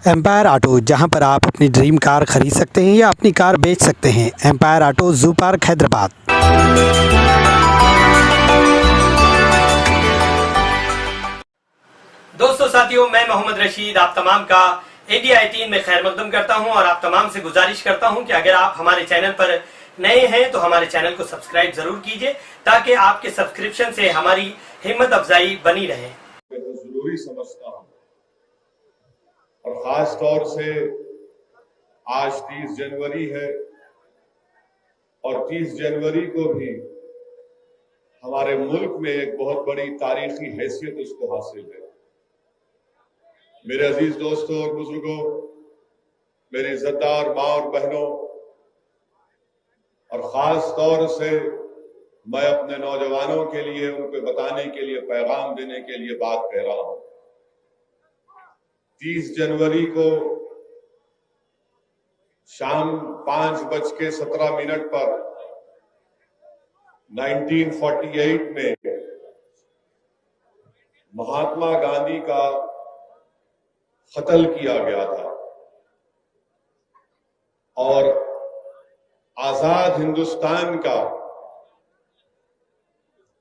Empire auto, जहां पर आप अपनी ड्रीम कार खरीद सकते हैं या अपनी कार बेच सकते हैं। Empire auto, zoo park, Hyderabad. दोस्तों साथियों, मैं मोहम्मद रशीद आप तमाम का इंडिया 18 में खैर मकदम करता हूं और आप तमाम से गुजारिश करता हूं कि अगर आप हमारे चैनल पर नए हैं तो हमारे चैनल को सब्सक्राइब जरूर कीजिए ताकि आपके सब्सक्रिप्शन से हमारी हिम्मत अफजाई बनी रहे। जरूरी समझता हूं और खास तौर से आज 30 जनवरी है और 30 जनवरी को भी हमारे मुल्क में एक बहुत बड़ी तारीखी हैसियत इसको हासिल है। मेरे अजीज दोस्तों और बुजुर्गों, मेरी इज्जतदार माँ और बहनों, और खास तौर से मैं अपने नौजवानों के लिए, उनको बताने के लिए, पैगाम देने के लिए बात कह रहा हूं। 30 जनवरी को शाम 5:17 पर 1948 में महात्मा गांधी का कत्ल किया गया था और आजाद हिंदुस्तान का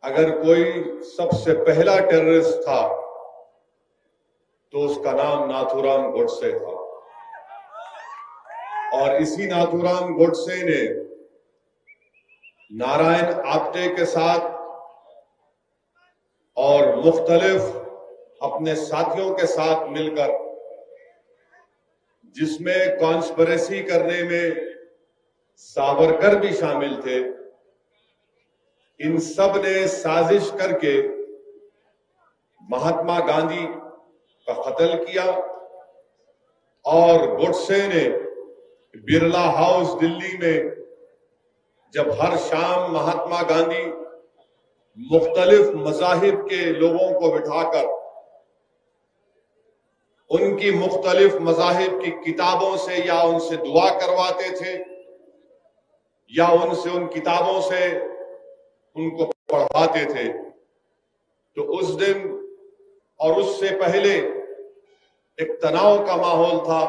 अगर कोई सबसे पहला टेररिस्ट था तो उसका नाम नाथूराम गोडसे था। और इसी नाथूराम गोडसे ने नारायण आप्टे के साथ और मुख्तलिफ अपने साथियों के साथ मिलकर, जिसमें कॉन्स्पिरेसी करने में सावरकर भी शामिल थे, इन सब ने साजिश करके महात्मा गांधी का कत्ल किया और गोडसे ने बिरला हाउस दिल्ली में जब हर शाम महात्मा गांधी मुख्तलिफ मज़ाहिब के लोगों को बिठाकर उनकी मुख्तलिफ मज़ाहिब की किताबों से या उनसे दुआ करवाते थे या उनसे उन किताबों से उनको पढ़ाते थे, तो उस दिन और उससे पहले एक तनाव का माहौल था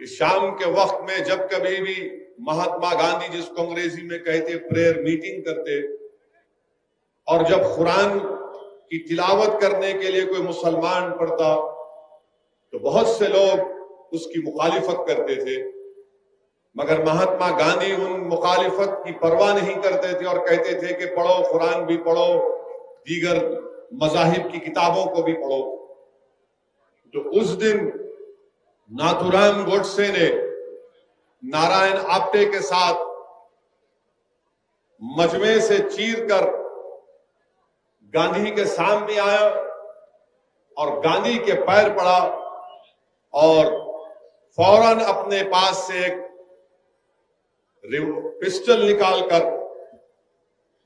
कि शाम के वक्त में जब कभी भी महात्मा गांधी, जिसको अंग्रेजी में कहते प्रेयर मीटिंग करते, और जब कुरान की तिलावत करने के लिए कोई मुसलमान पढ़ता तो बहुत से लोग उसकी मुखालिफत करते थे, मगर महात्मा गांधी उन मुखालिफत की परवाह नहीं करते थे और कहते थे कि पढ़ो, कुरान भी पढ़ो, दीगर मज़ाहिब की किताबों को भी पढ़ो। तो उस दिन नाथूराम गोडसे ने नारायण आप्टे के साथ मजमे से चीरकर गांधी के सामने आया और गांधी के पैर पड़ा और फौरन अपने पास से एक पिस्टल निकालकर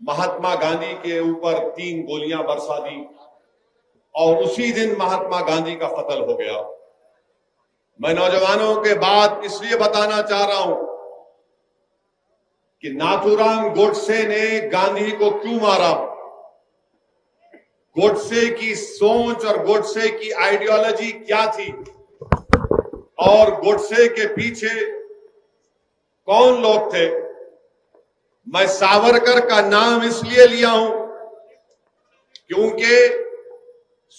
महात्मा गांधी के ऊपर 3 गोलियां बरसा दी और उसी दिन महात्मा गांधी का कत्ल हो गया। मैं नौजवानों के बात इसलिए बताना चाह रहा हूं कि नाथूराम गोडसे ने गांधी को क्यों मारा, गोडसे की सोच और गोडसे की आइडियोलॉजी क्या थी और गोडसे के पीछे कौन लोग थे। मैं सावरकर का नाम इसलिए लिया हूं क्योंकि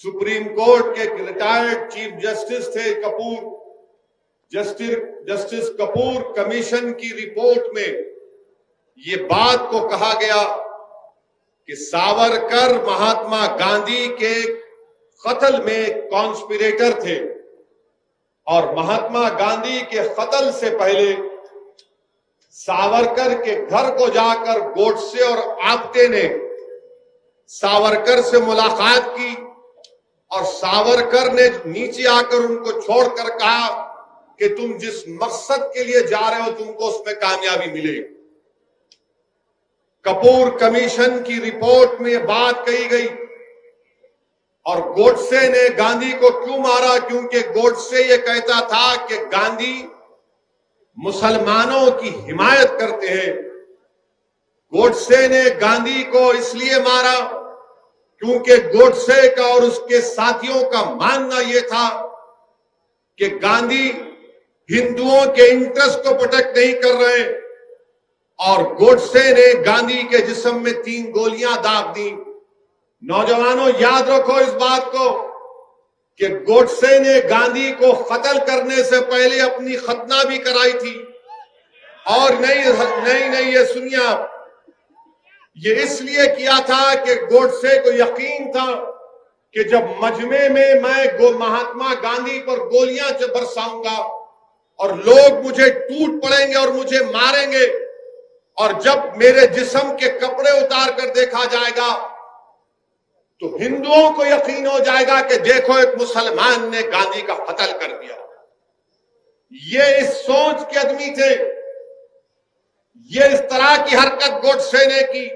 सुप्रीम कोर्ट के रिटायर्ड चीफ जस्टिस थे कपूर, जस्टिस कपूर कमीशन की रिपोर्ट में ये बात को कहा गया कि सावरकर महात्मा गांधी के कत्ल में कॉन्स्पिरेटर थे और महात्मा गांधी के कत्ल से पहले सावरकर के घर को जाकर गोडसे और आप्टे ने सावरकर से मुलाकात की और सावरकर ने नीचे आकर उनको छोड़कर कहा कि तुम जिस मकसद के लिए जा रहे हो तुमको उसमें कामयाबी मिलेगी। कपूर कमीशन की रिपोर्ट में बात कही गई और गोडसे ने गांधी को क्यों मारा, क्योंकि गोडसे ये कहता था कि गांधी मुसलमानों की हिमायत करते हैं। गोडसे ने गांधी को इसलिए मारा क्योंकि गोडसे का और उसके साथियों का मानना यह था कि गांधी हिंदुओं के इंटरेस्ट को प्रोटेक्ट नहीं कर रहे, और गोडसे ने गांधी के जिस्म में 3 गोलियां दाग दी। नौजवानों, याद रखो इस बात को कि गोडसे ने गांधी को कत्ल करने से पहले अपनी खतना भी कराई थी। और नहीं, ये सुनिए आप, ये इसलिए किया था कि गोडसे को यकीन था कि जब मजमे में मैं महात्मा गांधी पर गोलियां बरसाऊंगा और लोग मुझे टूट पड़ेंगे और मुझे मारेंगे, और जब मेरे जिस्म के कपड़े उतार कर देखा जाएगा तो हिंदुओं को यकीन हो जाएगा कि देखो एक मुसलमान ने गांधी का कत्ल कर दिया। ये इस सोच के आदमी थे, ये इस तरह की हरकत गोडसे ने की।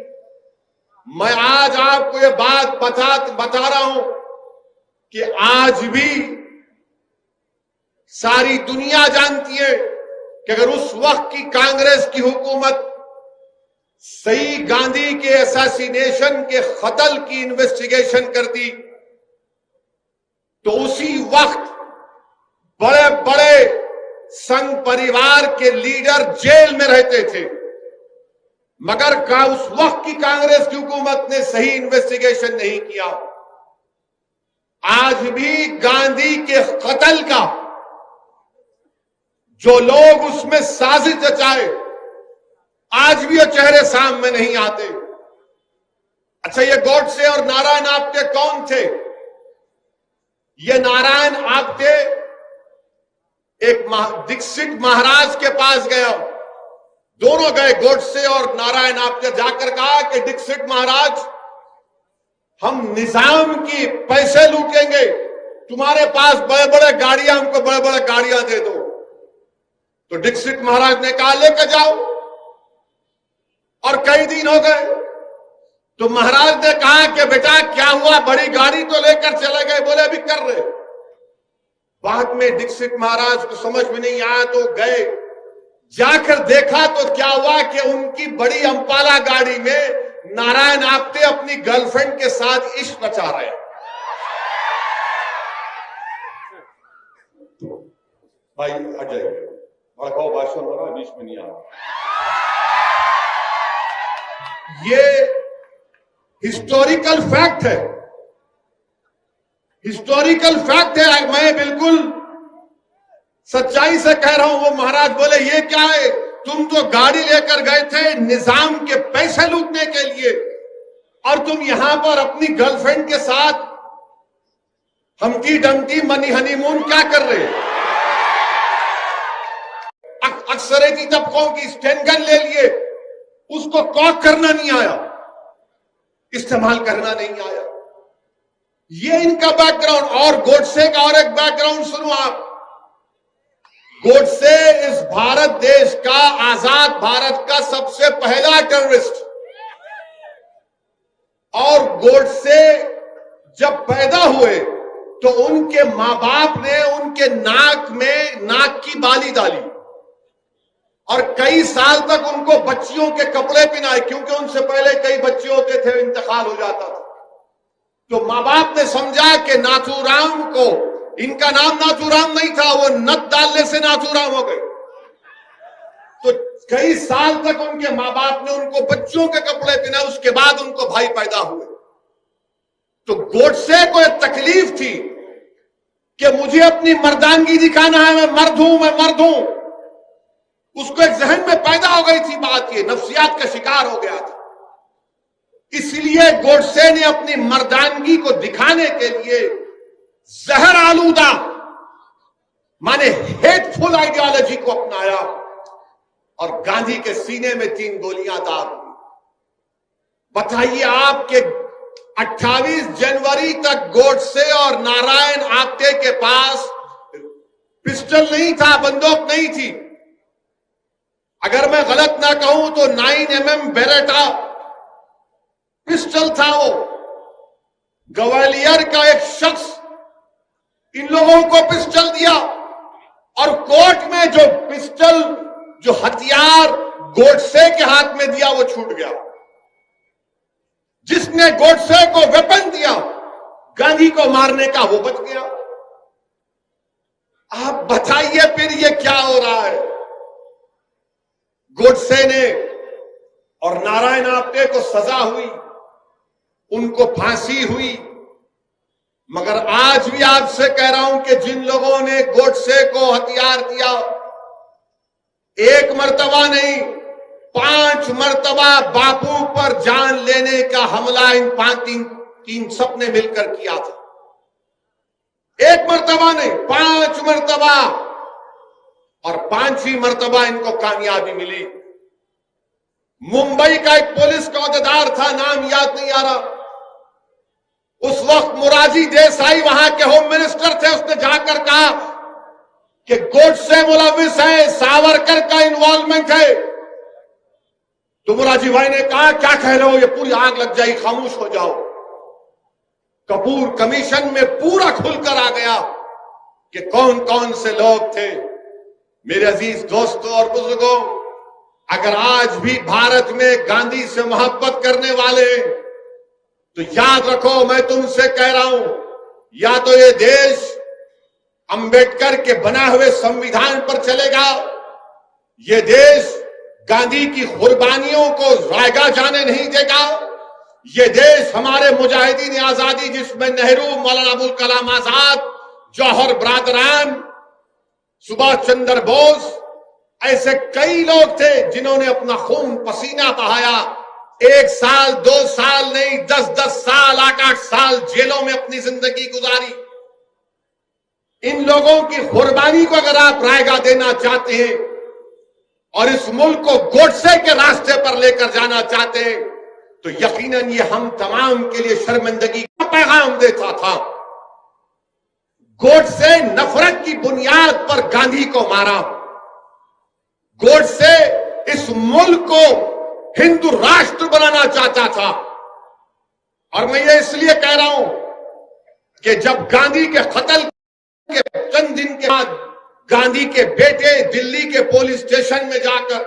मैं आज आपको ये बात बता रहा हूं कि आज भी सारी दुनिया जानती है कि अगर उस वक्त की कांग्रेस की हुकूमत सही गांधी के असैसिनेशन के कत्ल की इन्वेस्टिगेशन करती तो उसी वक्त बड़े बड़े संघ परिवार के लीडर जेल में रहते थे। मगर उस वक्त की कांग्रेस की हुकूमत ने सही इन्वेस्टिगेशन नहीं किया। आज भी गांधी के कत्ल का जो लोग उसमें साजिश रचाए, आज भी वो चेहरे सामने नहीं आते। अच्छा, ये गोडसे और नारायण आप्टे कौन थे? ये नारायण आप्टे एक दीक्षित महाराज के पास गया, दोनों गए, गोडसे और नारायण आप्टे, जाकर कहा कि दीक्षित महाराज, हम निजाम की पैसे लूटेंगे, तुम्हारे पास बड़े बड़े गाड़ियां, हमको बड़े बड़े गाड़ियां दे दो। तो दीक्षित महाराज ने कहा लेकर जाओ, और कई दिन हो गए तो महाराज ने कहा कि बेटा क्या हुआ, बड़ी गाड़ी तो लेकर चले गए, बोले अभी कर रहे। बाद में दीक्षित महाराज को समझ में नहीं आया तो गए, जाकर देखा तो क्या हुआ कि उनकी बड़ी अंपाला गाड़ी में नारायण आप्टे अपनी गर्लफ्रेंड के साथ इश्क रचा रहे। भाई आ जाइए, भड़काऊ भाषण हो रहा है, बीच में नहीं आ रहा। ये हिस्टोरिकल फैक्ट है, हिस्टोरिकल फैक्ट है। मैं बिल्कुल सच्चाई से कह रहा हूं। वो महाराज बोले ये क्या है, तुम तो गाड़ी लेकर गए थे निजाम के पैसे लूटने के लिए, और तुम यहां पर अपनी गर्लफ्रेंड के साथ हमटी डमटी मनी हनीमून क्या कर रहे हो? अक्सरेती तबकों की स्टेनगन ले लिए, उसको कॉक करना नहीं आया, इस्तेमाल करना नहीं आया। ये इनका बैकग्राउंड। और गोडसे का और एक बैकग्राउंड सुनो आप। गोडसे इस भारत देश का, आजाद भारत का सबसे पहला टेररिस्ट, और गोडसे जब पैदा हुए तो उनके मां बाप ने उनके नाक में नाक की बाली डाली और कई साल तक उनको बच्चियों के कपड़े पहनाए, क्योंकि उनसे पहले कई बच्चे होते थे, इंतकाल हो जाता था। तो मां बाप ने समझा कि नाथूराम को, इनका नाम नाथूराम नहीं था, वो नथ डालने से नाथूराम हो गए। तो कई साल तक उनके मां बाप ने उनको बच्चों के कपड़े पहनाए, उसके बाद उनको भाई पैदा हुए। तो गोडसे को एक तकलीफ थी कि मुझे अपनी मर्दानगी दिखाना है, मैं मर्द हूं, मैं मर्द हूं। उसको एक जहन में पैदा हो गई थी बात, ये नफ्सियात का शिकार हो गया था। इसलिए गोडसे ने अपनी मर्दानगी को दिखाने के लिए जहर आलूदा माने हेटफुल आइडियोलॉजी को अपनाया और गांधी के सीने में 3 गोलियां दाग दी। बताइए आपके 28 जनवरी तक गोडसे और नारायण आप्टे के पास पिस्टल नहीं था, बंदूक नहीं थी। अगर मैं गलत ना कहूं तो 9mm बेरेटा पिस्टल था। वो ग्वालियर का एक शख्स इन लोगों को पिस्टल दिया और कोर्ट में जो पिस्टल, जो हथियार गोडसे के हाथ में दिया वो छूट गया। जिसने गोडसे को वेपन दिया गांधी को मारने का, वो बच गया। आप बताइए फिर ये क्या हो रहा है? गोडसे ने और नारायण आप्टे को सजा हुई, उनको फांसी हुई, मगर आज भी आपसे कह रहा हूं कि जिन लोगों ने गोडसे को हथियार दिया, एक मर्तबा नहीं 5 मर्तबा बापू पर जान लेने का हमला इन तीन सबने मिलकर किया था। एक मर्तबा नहीं 5 मर्तबा, और 5वीं मर्तबा इनको कामयाबी मिली। मुंबई का एक पुलिस का अहदेदार था, नाम याद नहीं आ रहा, उस वक्त मोरारजी देसाई वहां के होम मिनिस्टर थे, उसने जाकर कहा कि गोडसे मुलविस है, सावरकर का इन्वॉल्वमेंट है। तो मोरारजी भाई ने कहा क्या कह रहे हो, ये पूरी आग लग जाएगी, खामोश हो जाओ। कपूर कमीशन में पूरा खुलकर आ गया कि कौन कौन से लोग थे। मेरे अजीज दोस्तों और बुजुर्गों, अगर आज भी भारत में गांधी से मोहब्बत करने वाले हैं तो याद रखो, मैं तुमसे कह रहा हूं, या तो ये देश अंबेडकर के बना हुए संविधान पर चलेगा, ये देश गांधी की कुर्बानियों को रायगा जाने नहीं देगा, ये देश हमारे मुजाहिदीन आजादी जिसमें नेहरू, मौलाना अबुल कलाम आजाद, जौहर बरादरान, सुभाष चंद्र बोस, ऐसे कई लोग थे जिन्होंने अपना खून पसीना बहाया, 1 साल 2 साल नहीं 10-10 साल 8-8 साल जेलों में अपनी जिंदगी गुजारी। इन लोगों की कुर्बानी को अगर आप रायगा देना चाहते हैं और इस मुल्क को गोडसे के रास्ते पर लेकर जाना चाहते हैं तो यकीनन ये हम तमाम के लिए शर्मिंदगी का पैगाम देता था। गोडसे नफरत की बुनियाद पर गांधी को मारा, गोडसे इस मुल्क को हिंदू राष्ट्र बनाना चाहता था। और मैं ये इसलिए कह रहा हूं कि जब गांधी के कत्ल के चंद दिन के बाद गांधी के बेटे दिल्ली के पुलिस स्टेशन में जाकर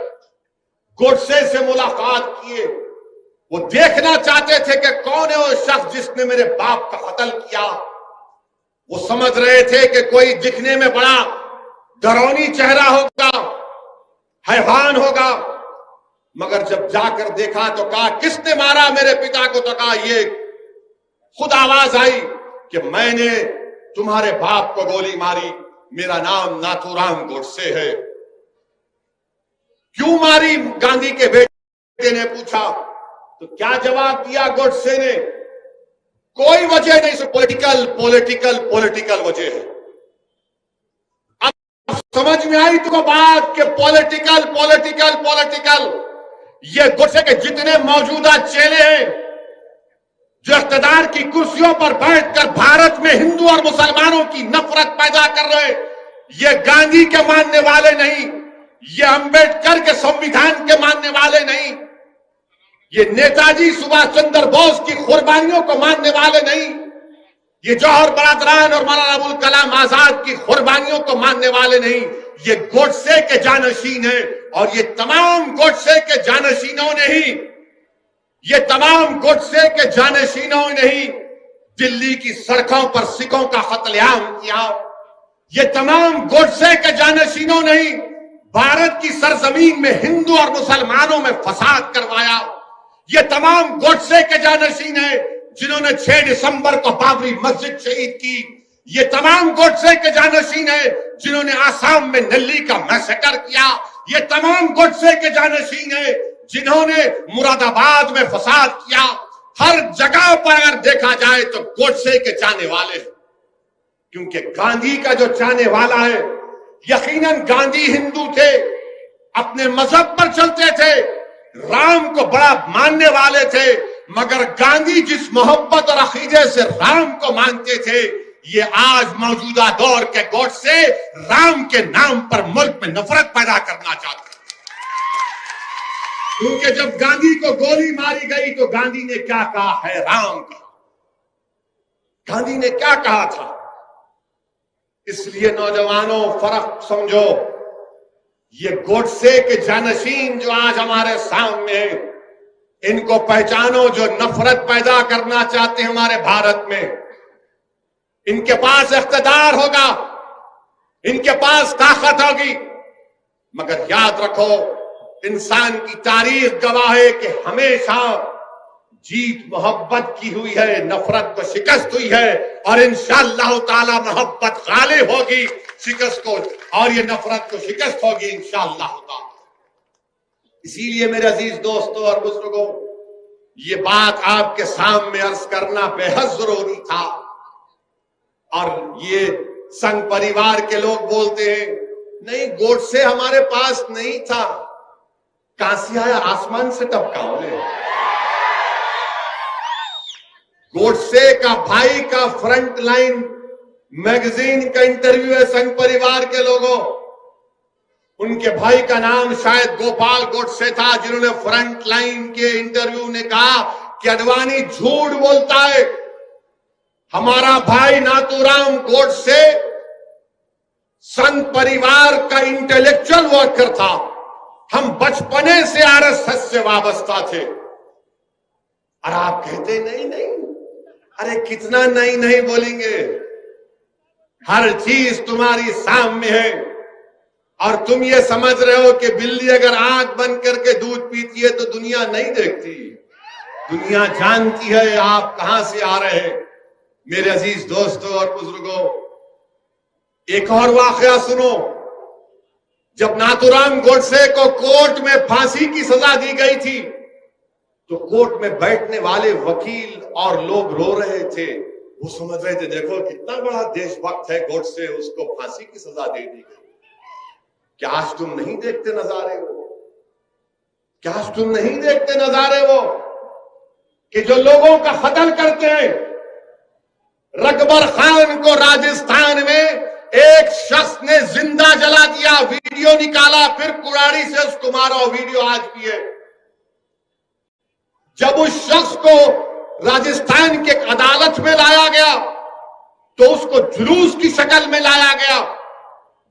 गोडसे से मुलाकात किए, वो देखना चाहते थे कि कौन है वो शख्स जिसने मेरे बाप का कत्ल किया। वो समझ रहे थे कि कोई दिखने में बड़ा डरौनी चेहरा होगा, हैवान होगा, मगर जब जाकर देखा तो कहा किसने मारा मेरे पिता को, तो कहा ये खुद आवाज आई कि मैंने तुम्हारे बाप को गोली मारी, मेरा नाम नाथूराम गोडसे है। क्यों मारी, गांधी के बेटे ने पूछा। तो क्या जवाब दिया गोडसे ने, कोई वजह नहीं, सिर्फ पॉलिटिकल वजह है। अब समझ में आई तुमको बात कि पॉलिटिकल ये गोडसे के जितने मौजूदा चेले हैं जो इख्तिदार की कुर्सियों पर बैठकर भारत में हिंदू और मुसलमानों की नफरत पैदा कर रहे हैं, ये गांधी के मानने वाले नहीं, ये अंबेडकर के संविधान के मानने वाले नहीं, ये नेताजी सुभाष चंद्र बोस की कुर्बानियों को मानने वाले नहीं, ये जौहर बरादरान और मौलाना अबुल कलाम आजाद की कुर्बानियों को मानने वाले नहीं, ये गोडसे के जानशीन है। और ये तमाम गोडसे के जानशीनों ने ही, ये तमाम गोडसे के जानशीनों ने ही दिल्ली की सड़कों पर सिखों का कत्लेआम किया। ये तमाम गोडसे के जानशीनों ने ही भारत की सरजमीन में हिंदू और मुसलमानों में फसाद करवाया। ये तमाम गोडसे के जानशीन है जिन्होंने 6 दिसंबर को बाबरी मस्जिद शहीद की। ये तमाम गोडसे के जानशीन है जिन्होंने आसाम में नल्ली का मैसेकर किया। ये तमाम गोडसे के जानशीन है जिन्होंने मुरादाबाद में फसाद किया। हर जगह पर अगर देखा जाए तो गोडसे के चाहने वाले हैं, क्योंकि गांधी का जो चाहने वाला है, यकीनन गांधी हिंदू थे, अपने मजहब पर चलते थे, राम को बड़ा मानने वाले थे, मगर गांधी जिस मोहब्बत और अकीदे से राम को मानते थे, ये आज मौजूदा दौर के गोडसे राम के नाम पर मुल्क में नफरत पैदा करना चाहते हैं। क्योंकि जब गांधी को गोली मारी गई तो गांधी ने क्या कहा, है राम का, गांधी ने क्या कहा था। इसलिए नौजवानों फर्क समझो, ये गोडसे के जानशीन जो आज हमारे सामने हैं, इनको पहचानो, जो नफरत पैदा करना चाहते हैं हमारे भारत में। इनके पास इख्तिदार होगा, इनके पास ताकत होगी, मगर याद रखो इंसान की तारीख गवाह है कि हमेशा जीत मोहब्बत की हुई है, नफरत को शिकस्त हुई है, और इंशाअल्लाह ताला मोहब्बत गालिब होगी शिकस्त को, और ये नफरत को शिकस्त होगी इंशाअल्लाह ताला। इसीलिए मेरे अजीज दोस्तों और बुजुर्गों, ये बात आपके सामने अर्ज करना बेहद जरूरी था। और ये संघ परिवार के लोग बोलते हैं नहीं, गोडसे हमारे पास नहीं था, कहां से आया, आसमान से टपका बोले। गोडसे का भाई का फ्रंट लाइन मैगजीन का इंटरव्यू है संघ परिवार के लोगों। उनके भाई का नाम शायद गोपाल गोडसे था, जिन्होंने फ्रंट लाइन के इंटरव्यू ने कहा कि अडवाणी झूठ बोलता है, हमारा भाई नाथूराम गोडसे संघ परिवार का इंटेलेक्चुअल वर्कर था, हम बचपने से आरएसएस से वाबस्ता थे। और आप कहते नहीं नहीं, अरे कितना नहीं नहीं बोलेंगे, हर चीज तुम्हारी सामने है, और तुम ये समझ रहे हो कि बिल्ली अगर आंख बंद करके दूध पीती है तो दुनिया नहीं देखती, दुनिया जानती है आप कहां से आ रहे हैं। मेरे अजीज दोस्तों और बुजुर्गों, एक और वाकया सुनो। जब नाथूराम गोडसे को कोर्ट में फांसी की सजा दी गई थी तो कोर्ट में बैठने वाले वकील और लोग रो रहे थे, वो समझ रहे थे देखो कितना बड़ा देशभक्त है गोडसे, उसको फांसी की सजा दे दी गई। क्या आज तुम नहीं देखते नजारे वो, क्या आज तुम नहीं देखते नजारे वो कि जो लोगों का कत्ल करते हैं। रकबर खान को राजस्थान में एक शख्स ने जिंदा जला दिया, वीडियो निकाला, फिर कुराड़ी से उसको मारा, वीडियो आज भी है। जब उस शख्स को राजस्थान के अदालत में लाया गया तो उसको जुलूस की शक्ल में लाया गया,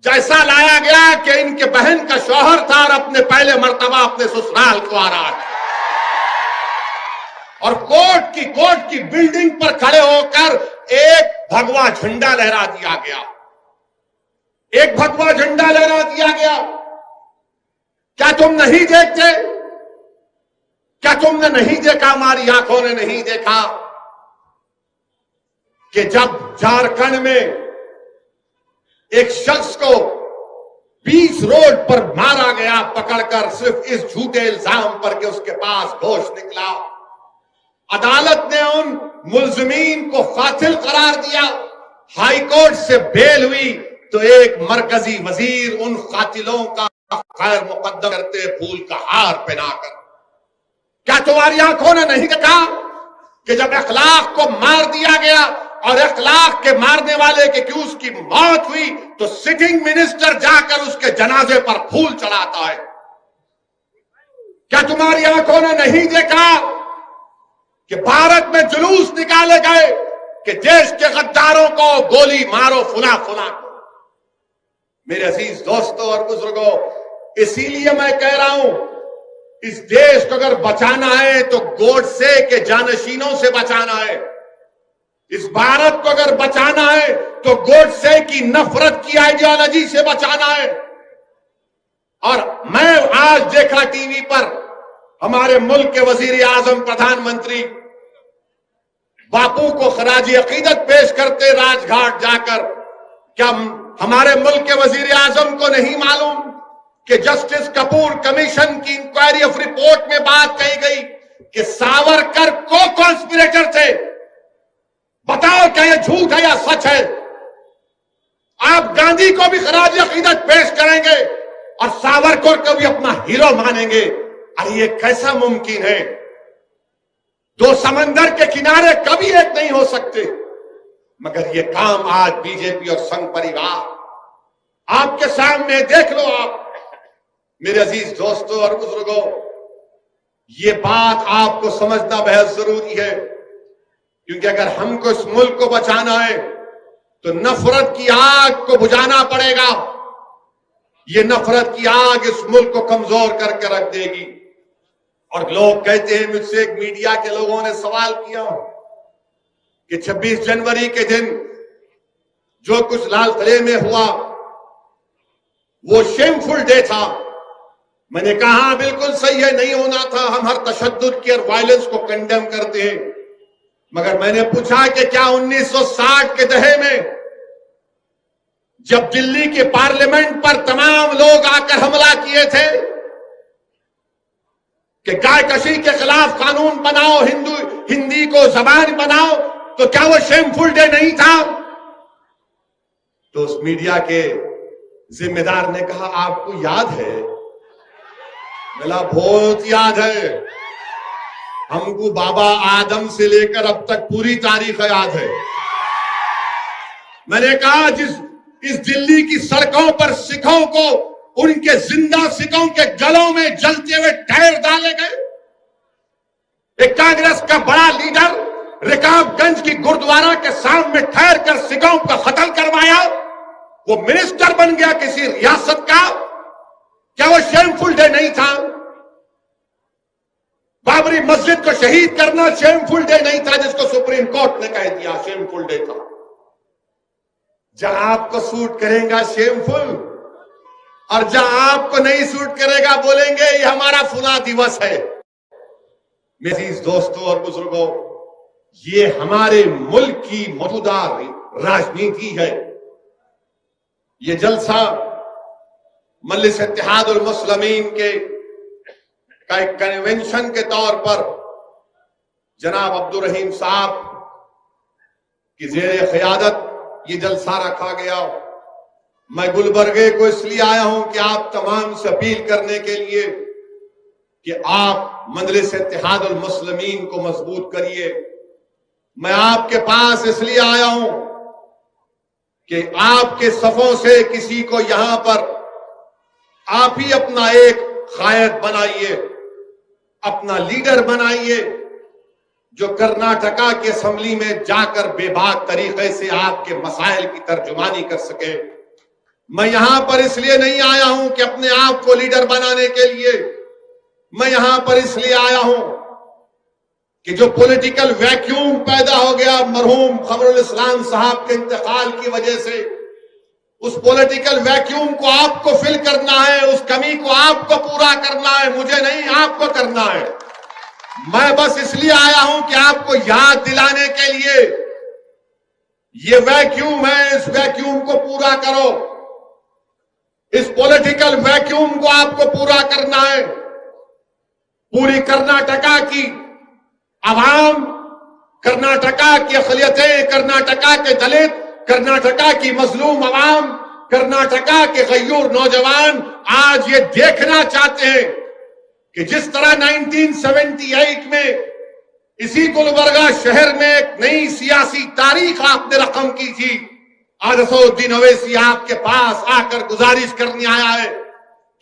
जैसा लाया गया कि इनके बहन का शौहर था और अपने पहले मर्तबा अपने ससुराल को आ रहा था, और कोर्ट की बिल्डिंग पर खड़े होकर एक भगवा झंडा लहरा दिया गया, एक भगवा झंडा लहरा दिया गया। क्या तुम नहीं देखते, क्या तुमने नहीं देखा, हमारी आंखों ने नहीं देखा कि जब झारखंड में एक शख्स को 20 रोड पर मारा गया पकड़कर, सिर्फ इस झूठे इल्जाम पर कि उसके पास गोश्त निकला, अदालत ने उन मुल्जिमीन को कातिल करार दिया, हाईकोर्ट से बेल हुई तो एक मरकजी वजीर उन कातिलों का खैर मुकद्दम करते फूल का हार पहनाकर। क्या तुम्हारी आंखों ने नहीं देखा कि जब अखलाक को मार दिया गया और अखलाक के मारने वाले के कि उसकी मौत हुई तो सिटिंग मिनिस्टर जाकर उसके जनाजे पर फूल चढ़ाता है। क्या तुम्हारी आंखों ने नहीं देखा कि भारत में जुलूस निकाले गए कि देश के गद्दारों को गोली मारो फुला फुला। मेरे अजीज दोस्तों और बुजुर्गों, इसीलिए मैं कह रहा हूं, इस देश को अगर बचाना है तो गोडसे के जानशीनों से बचाना है। इस भारत को अगर बचाना है तो गोडसे की नफरत की आइडियोलॉजी से बचाना है। और मैं आज देखा टीवी पर हमारे मुल्क के वजीर आजम प्रधानमंत्री बापू को खराजी अकीदत पेश करते राजघाट जाकर। क्या हमारे मुल्क के वजीर आजम को नहीं मालूम कि जस्टिस कपूर कमीशन की इंक्वायरी ऑफ रिपोर्ट में बात कही गई कि सावरकर को कॉन्स्पिरेटर थे? बताओ क्या ये झूठ है या सच है? आप गांधी को भी खराज अकीदत पेश करेंगे और सावरकर को भी अपना हीरो मानेंगे? अरे ये कैसा मुमकिन है? दो समंदर के किनारे कभी एक नहीं हो सकते। मगर ये काम आज बीजेपी और संघ परिवार आपके सामने देख लो। आप मेरे अजीज दोस्तों और बुजुर्गों, ये बात आपको समझना बेहद जरूरी है, क्योंकि अगर हमको इस मुल्क को बचाना है तो नफरत की आग को बुझाना पड़ेगा। ये नफरत की आग इस मुल्क को कमजोर करके रख देगी। और लोग कहते हैं, मुझसे एक मीडिया के लोगों ने सवाल किया कि 26 जनवरी के दिन जो कुछ लाल किले में हुआ वो शेमफुल डे था। मैंने कहा बिल्कुल सही है, नहीं होना था। हम हर तशद्दुद की और वायलेंस को कंडेम करते हैं, मगर मैंने पूछा कि क्या 1960 के दहे में जब दिल्ली के पार्लियामेंट पर तमाम लोग आकर हमला किए थे कि गाय कशी के खिलाफ कानून बनाओ, हिंदी को जबान बनाओ, तो क्या वो शेमफुल डे नहीं था? तो उस मीडिया के जिम्मेदार ने कहा आपको याद है? बोला बहुत याद है, हमको बाबा आदम से लेकर अब तक पूरी तारीख याद है। मैंने कहा इस दिल्ली की सड़कों पर सिखों को उनके जिंदा सिखों के गलों में जलते हुए टायर डाले गए। एक कांग्रेस का बड़ा लीडर रिकाबगंज की गुरुद्वारा के सामने ठहर कर सिखों को कत्ल करवाया, वो मिनिस्टर बन गया किसी रियासत का। क्या वो शेमफुल डे नहीं था? बाबरी मस्जिद को शहीद करना शेमफुल डे नहीं था, जिसको सुप्रीम कोर्ट ने कह दिया शेमफुल डे था। जहां आपको सूट करेगा शेमफुल, और जहां आपको नहीं सूट करेगा बोलेंगे ये हमारा फुला दिवस है। मेरे दोस्तों और बुजुर्गों, ये हमारे मुल्क की मौजूदा राजनीति है। ये जलसा मजलिस इत्तेहादुल मुस्लिमीन के का एक कन्वेंशन के तौर पर जनाब अब्दुल रहीम साहब की जेर क़यादत ये जलसा रखा गया। मैं गुलबर्गे को इसलिए आया हूं कि आप तमाम से अपील करने के लिए कि आप मजलिस इत्तेहादुल मुस्लिमीन को मजबूत करिए। मैं आपके पास इसलिए आया हूं कि आपके सफों से किसी को यहां पर आप ही अपना एक कायद बनाइए, अपना लीडर बनाइए, जो कर्नाटका की असेंबली में जाकर बेबाक तरीके से आपके मसाइल की तर्जुमानी कर सके। मैं यहां पर इसलिए नहीं आया हूं कि अपने आप को लीडर बनाने के लिए, मैं यहां पर इसलिए आया हूं कि जो पॉलिटिकल वैक्यूम पैदा हो गया मरहूम खबरुल इस्लाम साहब के इंतकाल की वजह से, उस पॉलिटिकल वैक्यूम को आपको फिल करना है, उस कमी को आपको पूरा करना है, मुझे नहीं आपको करना है। मैं बस इसलिए आया हूं कि आपको याद दिलाने के लिए ये वैक्यूम है, इस वैक्यूम को पूरा करो। इस पॉलिटिकल वैक्यूम को आपको पूरा करना है। पूरी कर्नाटका की आवाम, कर्नाटका की अक़लियतें, कर्नाटका के दलित, कर्नाटका की मजलूम आवाम, कर्नाटका के गयूर नौजवान आज ये देखना चाहते हैं कि जिस तरह 1978 में इसी गुलबर्गा शहर में एक नई सियासी तारीख आपने रकम की थी, आज असदुद्दीन ओवैसी आपके पास आकर गुजारिश करने आया है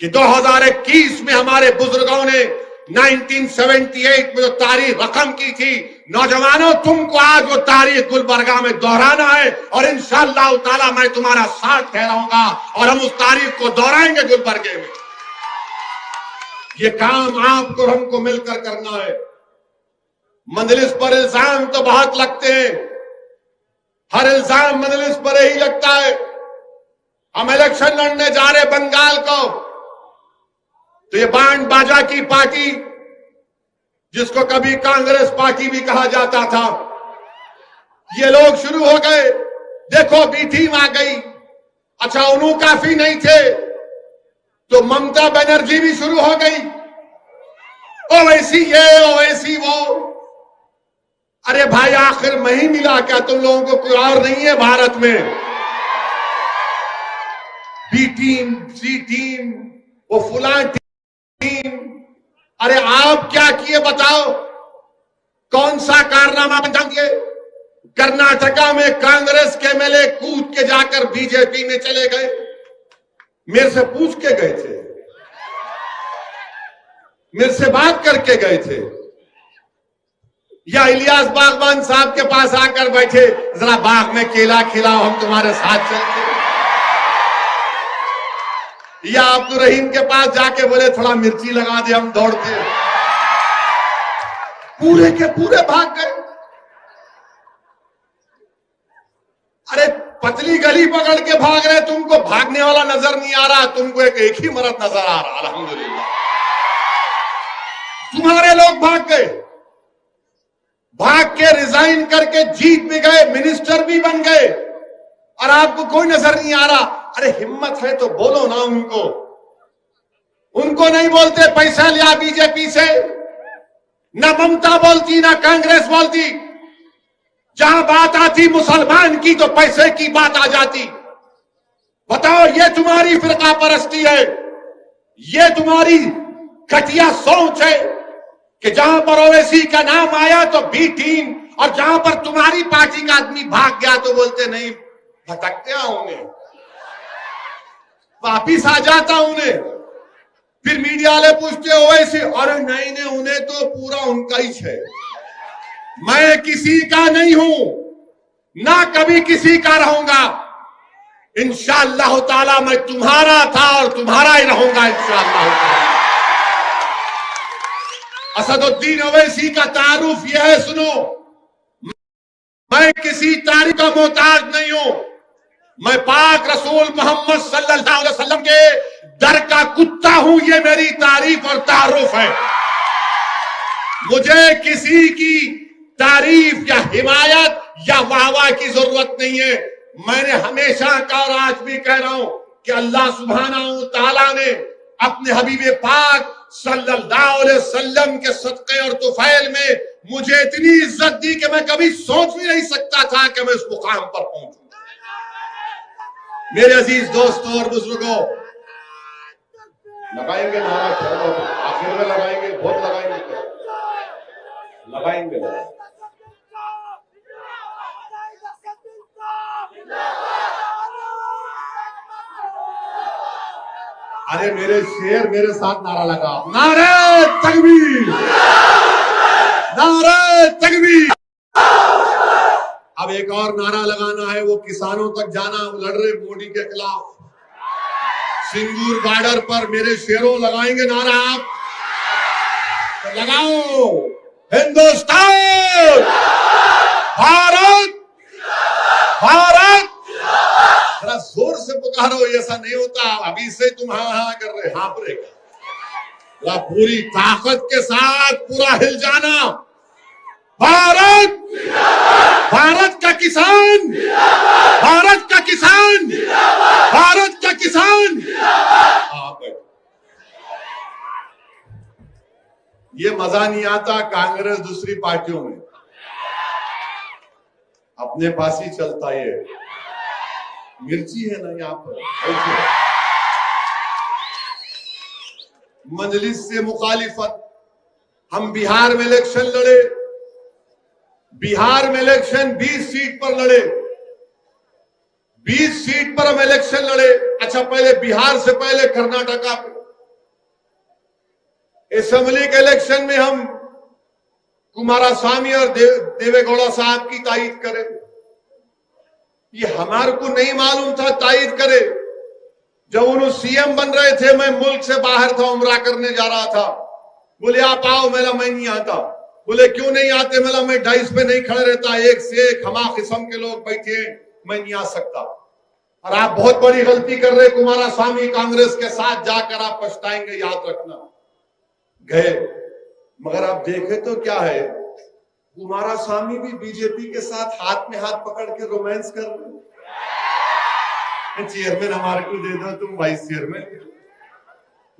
कि 2021 में हमारे बुजुर्गों ने 1978 में जो तारीख रकम की थी, नौजवानों तुमको आज वो तारीख गुलबर्गा में दोहराना है, और इंशाअल्लाह ताला मैं तुम्हारा साथ ठहराऊंगा और हम उस तारीख को दोहराएंगे गुलबर्गे में। ये काम आपको हमको मिलकर करना है। मजलिस पर इल्जाम तो बहुत लगते हैं, हर इल्जाम मजलिस पर ही लगता है। हम इलेक्शन लड़ने जा रहे बंगाल को, तो ये बैंड बाजा की पार्टी, जिसको कभी कांग्रेस पार्टी भी कहा जाता था, ये लोग शुरू हो गए। देखो बी टीम आ गई। अच्छा उन्हों काफी नहीं थे तो ममता बनर्जी भी शुरू हो गई। ओवैसी ये ओवैसी वो। अरे भाई आखिर मैं ही मिला क्या? तुम लोगों को कोई और नहीं है भारत में? बी टीम, सी टीम, वो फुलान टीम। अरे आप क्या किए बताओ? कौन सा कारनामा अंजाम दिए? कर्नाटका में कांग्रेस के एमएलए कूद के जाकर बीजेपी में चले गए। मेरे से पूछ के गए थे, मेरे से बात करके गए थे, या इलियास बागवान साहब के पास आकर बैठे, जरा बाग में केला खिलाओ हम तुम्हारे साथ चलते, या अब्दुल रहीम के पास जाके बोले थोड़ा मिर्ची लगा दे हम दौड़ते। पूरे के पूरे भाग गए। अरे पतली गली पकड़ के भाग रहे, तुमको भागने वाला नजर नहीं आ रहा, तुमको एक ही मर्द नजर आ रहा। अल्हम्दुलिल्लाह तुम्हारे लोग भाग गए, भाग के रिजाइन करके जीत भी गए, मिनिस्टर भी बन गए, और आपको कोई नजर नहीं आ रहा। अरे हिम्मत है तो बोलो ना उनको। उनको नहीं बोलते पैसा लिया बीजेपी से, ना ममता बोलती ना कांग्रेस बोलती। जहां बात आती मुसलमान की तो पैसे की बात आ जाती। बताओ, ये तुम्हारी फिरका परस्ती है, ये तुम्हारी घटिया सोच है कि जहां पर ओवैसी का नाम आया तो बी टीम, और जहां पर तुम्हारी पार्टी का आदमी भाग गया तो बोलते नहीं, भटकते उन्हें वापिस आ जाता उन्हें। फिर मीडिया वाले पूछते ओवैसी, अरे नहीं, उन्हें तो पूरा उनका ही है। मैं किसी का नहीं हूं, ना कभी किसी का रहूंगा। इंशाअल्लाह ताला मैं तुम्हारा था और तुम्हारा ही रहूंगा इंशाअल्लाह ताला। असदुद्दीन ओवैसी का तारुफ यह है, सुनो, मैं किसी तारीफ का मोहताज नहीं हूं। मैं पाक रसूल मोहम्मद सल्लल्लाहु अलैहि वसल्लम के दर का कुत्ता हूं। ये मेरी तारीफ और तारुफ है। मुझे किसी की तारीफ या हिमायत या वाहवाह की जरूरत नहीं है। मैंने हमेशा कहा और आज भी कह रहा हूं कि अल्लाह सुब्हानहू तआला ने अपने हबीब पाक सल्लल्लाहु अलैहि वसल्लम के सदक़े और तुफैल में मुझे इतनी इज्जत दी कि मैं कभी सोच भी नहीं सकता था कि मैं उस मुकाम पर पहुंचूं। मेरे अजीज दोस्तों और बुजुर्गों, लगाएंगे नारा, आखिर में लगाएंगे, बहुत लगाएंगे, लगाएंगे। अरे मेरे शेर मेरे साथ नारा लगाओ, नारे तकबीर, नारे तकबीर। अब एक और नारा लगाना है, वो किसानों तक जाना। लड़ रहे मोदी के खिलाफ सिंगूर बॉर्डर पर, मेरे शेरों लगाएंगे नारा। आप तो लगाओ, हिंदुस्तान, भारत, भारत। जरा जोर से पुकारो, ऐसा नहीं होता अभी से तुम हाँ कर रहे, हाँप रहे। पूरी ताकत के साथ पूरा हिल जाना। भारत, भारत का किसान, भारत का किसान, भारत का किसान। ये मजा नहीं आता कांग्रेस दूसरी पार्टियों में, अपने पास ही चलता है। मिर्ची है ना यहाँ पर, मजलिस से मुखालिफत। हम बिहार में इलेक्शन लड़े, बिहार में इलेक्शन 20 सीट पर लड़े, 20 सीट पर हम इलेक्शन लड़े। अच्छा, पहले बिहार से पहले कर्नाटका असेंबली के इलेक्शन में हम कुमारस्वामी और देवेगौड़ा साहब की तायीद करें। ये हमारे को नहीं मालूम था तायीद करे। जब उन्होंने सीएम बन रहे थे, मैं मुल्क से बाहर था, उम्रा करने जा रहा था। बोले आप आओ, मेरा मैं नहीं आता। बोले क्यों नहीं आते? मेरा मैं डाइस पे नहीं खड़े रहता, एक से एक हमा किस्म के लोग बैठे, मैं नहीं आ सकता। और आप बहुत बड़ी गलती कर रहे कुमारस्वामी, कांग्रेस के साथ जाकर आप पछताएंगे, याद रखना। गए, मगर आप देखे तो क्या है, कुमारस्वामी भी बीजेपी के साथ हाथ में हाथ पकड़ के रोमांस कर रहे। चेयरमैन हमारे को दे दो, तुम वाइस चेयरमैन।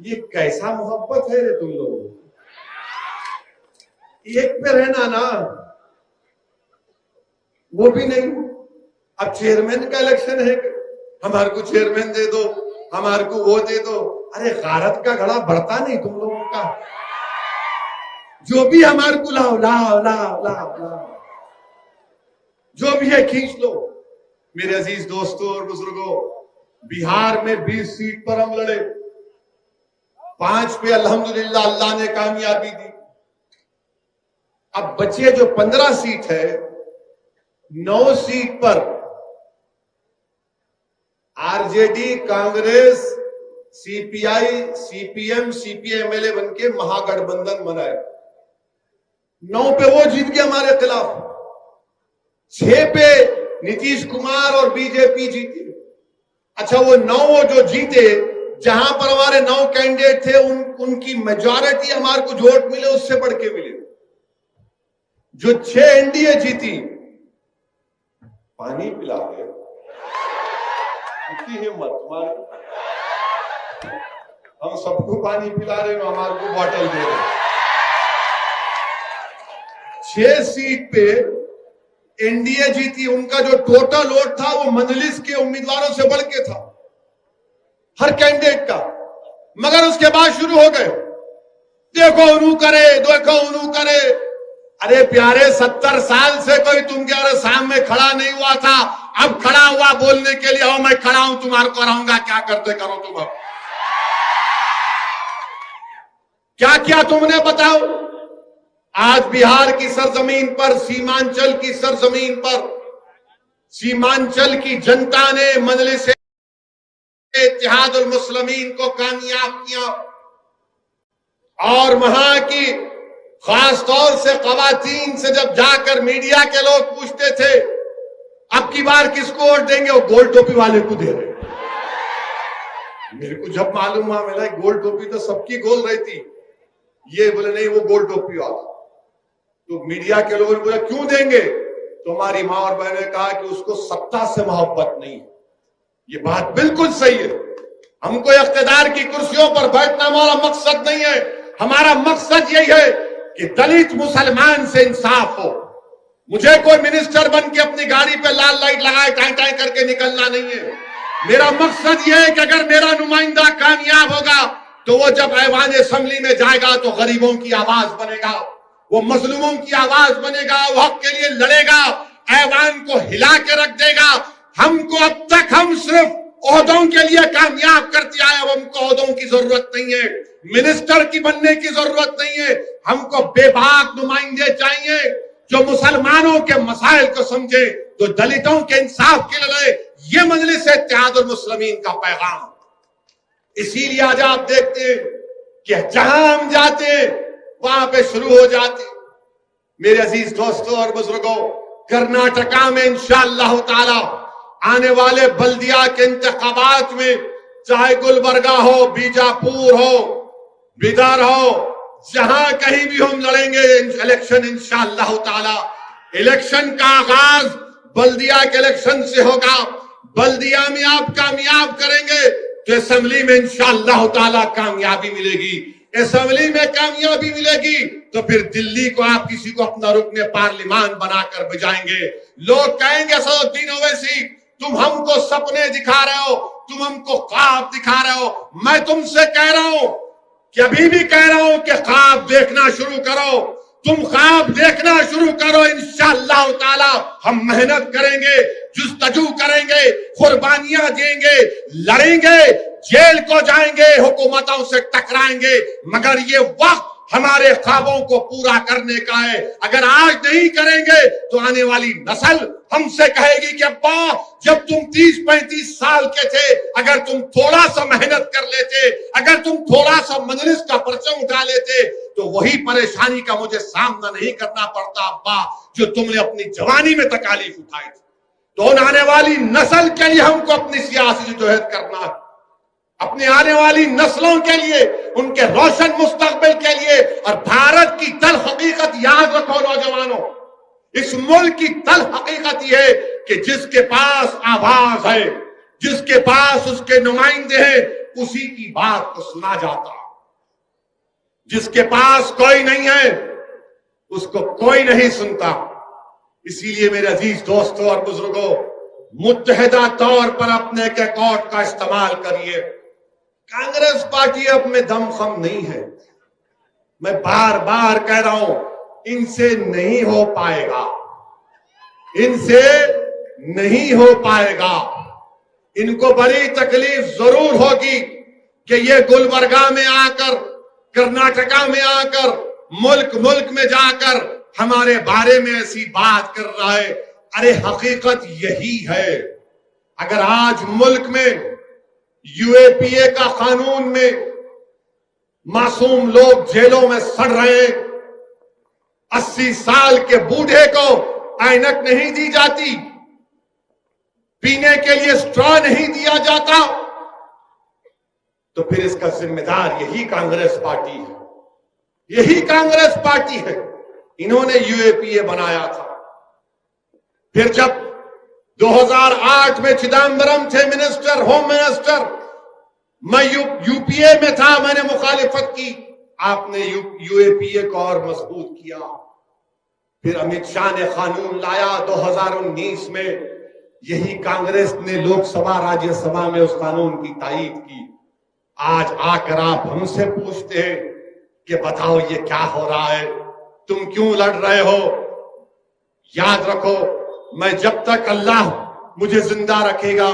ये कैसा मोहब्बत है रे तुम लोग? एक पे रहना ना, वो भी नहीं। अब चेयरमैन का इलेक्शन है, हमारे को चेयरमैन दे दो, हमारे को वो दे दो। अरे गारत का घड़ा बढ़ता नहीं तुम लोगों का? जो भी हमारे को लाओ लाओ लाओ लाओ लाओ, जो भी है खींच लो। मेरे अजीज दोस्तों और बुजुर्गों, बिहार में 20 सीट पर हम लड़े, 5 पे अल्हम्दुलिल्लाह अल्लाह ने कामयाबी दी। अब बचे जो 15 सीट है, 9 सीट पर आरजेडी, कांग्रेस, सीपीआई, सीपीएम, सीपीएमएलए बनके महागठबंधन बनाए। 9 पे वो जीत गए हमारे खिलाफ, 6 पे नीतीश कुमार और बीजेपी जीती। अच्छा, वो 9 जो जीते, जहां पर हमारे 9 कैंडिडेट थे, उनकी मेजॉरिटी हमारे को वोट मिले उससे बढ़ के मिले। जो 6 एनडीए जीती, पानी पिला रहे, इतनी हिम्मत तुम्हारी, हम सबको पानी पिला रहे हो, हमारे को बॉटल दे रहे। 6 सीट पे एनडीए जीती, उनका जो टोटल वोट था वो मजलिस के उम्मीदवारों से बढ़ के था, हर कैंडिडेट का। मगर उसके बाद शुरू हो गए, देखो उन्हों करे, देखो उन्हों करे। अरे प्यारे, 70 साल से कोई तुम्हारे सामने खड़ा नहीं हुआ था, अब खड़ा हुआ बोलने के लिए, मैं खड़ा हूं, तुम्हारे को रहूंगा, क्या करते करो तुम। अब क्या क्या तुमने बताओ। आज बिहार की सरजमीन पर, सीमांचल की सरजमीन पर, सीमांचल की जनता ने मजलिस इत्तेहादुल मुस्लिमीन को कामयाब किया, और वहां की खास तौर से खवातीन से जब जाकर मीडिया के लोग पूछते थे अब की बार किसको वोट देंगे, वो गोल टोपी वाले को दे रहे। मेरे को जब मालूम हुआ, मेरा गोल टोपी तो सबकी गोल रही थी, ये बोले नहीं वो गोल टोपी वाला। तो मीडिया के लोगों ने बोला क्यों देंगे, तो हमारी मां और बहन ने कहा कि उसको सत्ता से मोहब्बत नहीं है। ये बात बिल्कुल सही है। हमको इख्तिदार की कुर्सियों पर बैठना हमारा मकसद नहीं है। हमारा मकसद यही है कि दलित मुसलमान से इंसाफ हो। मुझे कोई मिनिस्टर बन के अपनी गाड़ी पे लाल लाइट लगाए टाई टाई करके निकलना नहीं है। मेरा मकसद यह है कि अगर मेरा नुमाइंदा कामयाब होगा तो वो जब ऐवान असेंबली में जाएगा तो गरीबों की आवाज बनेगा, वो मजलूमों की आवाज बनेगा, वो हक के लिए लड़ेगा, ऐवान को हिला के रख देगा। हमको अब तक हम सिर्फ ओहदों के लिए कामयाब करते आए, अब हमको ओहदों की जरूरत नहीं है, मिनिस्टर की बनने की जरूरत नहीं है। हमको बेबाक नुमाइंदे चाहिए जो मुसलमानों के मसाइल को समझे, जो दलितों के इंसाफ के लिए लड़े। ये मजलिस इत्तेहादुल मुस्लिमीन का पैगाम। इसीलिए आज आप देखते हैं कि जहां हम जाते हैं वहां पे शुरू हो जाते। मेरे अजीज दोस्तों और बुजुर्गों, कर्नाटका में इंशाअल्लाह ताला आने वाले बल्दिया के इंतखाबात में, चाहे गुलबर्गा हो, बीजापुर हो, बिदर हो, जहां कहीं भी हम लड़ेंगे इलेक्शन इंशाअल्लाह ताला। इलेक्शन का आगाज बल्दिया के इलेक्शन से होगा। बल्दिया में आप कामयाब करेंगे तो असेंबली में इंशाअल्लाह ताला कामयाबी मिलेगी। असेंबली में कामयाबी मिलेगी तो फिर दिल्ली को आप किसी को अपना रुकने पार्लिमान बनाकर बजाएंगे। लोग कहेंगे असदुद्दीन ओवैसी तुम हमको सपने दिखा रहे हो, तुम हमको ख्वाब दिखा रहे हो। मैं तुमसे कह रहा हूं कि अभी भी कह रहा हूं कि ख्वाब देखना शुरू करो। तुम ख्वाब देखना शुरू करो, इंशाअल्लाह ताला हम मेहनत करेंगे, जुस्तजू करेंगे, कुर्बानियां देंगे, लड़ेंगे, जेल को जाएंगे, हुकूमतों से टकराएंगे, मगर ये वक्त हमारे ख्वाबों को पूरा करने का है। अगर आज नहीं करेंगे तो आने वाली नस्ल हमसे कहेगी कि अब्बा जब तुम 30-35 साल के थे, अगर तुम थोड़ा सा मेहनत कर लेते, अगर तुम थोड़ा सा मजलिस का परचम उठा लेते तो वही परेशानी का मुझे सामना नहीं करना पड़ता अब्बा जो तुमने अपनी जवानी में तकालीफ उठाई थी। तो आने वाली नस्ल के लिए हमको अपनी सियासी जदोजहद करना है, अपने आने वाली नस्लों के लिए, उनके रोशन मुस्तकबिल के लिए। और भारत की तल हकीकत याद रखो नौजवानों, इस मुल्क की तल हकीकत यह है कि जिसके पास आवाज है, जिसके पास उसके नुमाइंदे हैं, उसी की बात को सुना जाता। जिसके पास कोई नहीं है उसको कोई नहीं सुनता। इसीलिए मेरे अजीज दोस्तों और बुजुर्गों, मुत्तहिदा तौर पर अपने के कोर्ट का इस्तेमाल करिए। कांग्रेस पार्टी अब में दमखम नहीं है। मैं बार बार कह रहा हूं, इनसे नहीं हो पाएगा, इनसे नहीं हो पाएगा। इनको बड़ी तकलीफ जरूर होगी कि ये गुलबर्गा में आकर, कर्नाटका में आकर, मुल्क मुल्क में जाकर हमारे बारे में ऐसी बात कर रहा है। अरे हकीकत यही है। अगर आज मुल्क में यूएपीए का कानून में मासूम लोग जेलों में सड़ रहे हैं, 80 साल के बूढ़े को ऐनक नहीं दी जाती, पीने के लिए स्ट्रॉ नहीं दिया जाता, तो फिर इसका जिम्मेदार यही कांग्रेस पार्टी है, यही कांग्रेस पार्टी है। इन्होंने यूएपीए बनाया था। फिर जब 2008 में चिदम्बरम थे मिनिस्टर, होम मिनिस्टर, मैं यूपीए में था, मैंने मुखालिफत की, आपने यूएपीए को और मजबूत किया। फिर अमित शाह ने कानून लाया 2019 में, यही कांग्रेस ने लोकसभा राज्यसभा में उस कानून की तायीद की। आज आकर आप हमसे पूछते हैं कि बताओ ये क्या हो रहा है, तुम क्यों लड़ रहे हो? याद रखो, मैं जब तक अल्लाह मुझे जिंदा रखेगा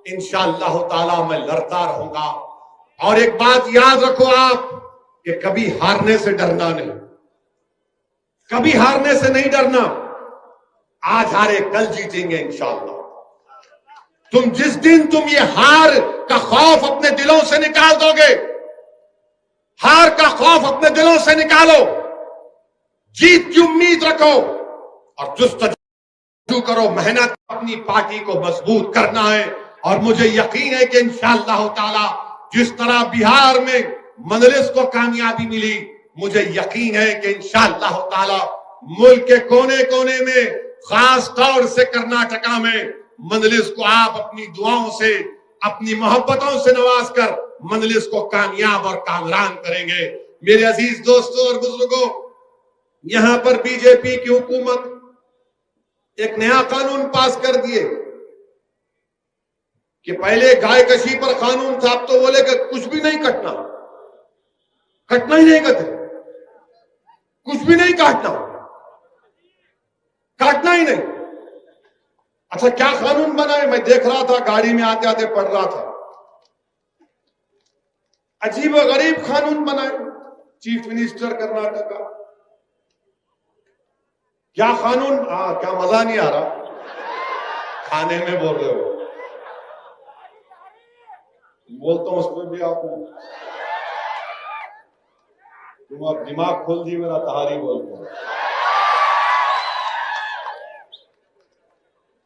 इंशाअल्लाह ताला मैं लड़ता रहूंगा। और एक बात याद रखो आप कि कभी हारने से डरना नहीं, कभी हारने से नहीं डरना। आज हारे कल जीतेंगे इंशाअल्लाह। जिस दिन तुम ये हार का खौफ अपने दिलों से निकाल दोगे, हार का खौफ अपने दिलों से निकालो, जीत की उम्मीद रखो और जुस्तजू करो, मेहनत, अपनी पार्टी को मजबूत करना है। और मुझे यकीन है कि इंशाअल्लाह ताला जिस तरह बिहार में मजलिस को कामयाबी मिली, मुझे यकीन है कि इंशाअल्लाह ताला मुल्क के कोने कोने में, खास तौर से कर्नाटका में मजलिस को आप अपनी दुआओं से, अपनी मोहब्बतों से नवाज कर मजलिस को कामयाब और कामरान करेंगे। मेरे अजीज दोस्तों और बुजुर्गों, यहां पर बीजेपी की हुकूमत एक नया कानून पास कर दिए कि पहले गाय कशी पर कानून था, अब तो बोले कि कुछ भी नहीं कटना, कटना ही नहीं कहते, कुछ भी नहीं काटना, काटना ही नहीं। अच्छा क्या कानून बनाए? मैं देख रहा था, गाड़ी में आते आते पढ़ रहा था, अजीब और गरीब कानून बनाए। चीफ मिनिस्टर कर्नाटका, क्या कानून, क्या मजा नहीं आ रहा, खाने में बोल रहे हो, बोलता हूं उसमें भी आप तुम अब दिमाग खोल दी मेरा, तहारी बोलते हो।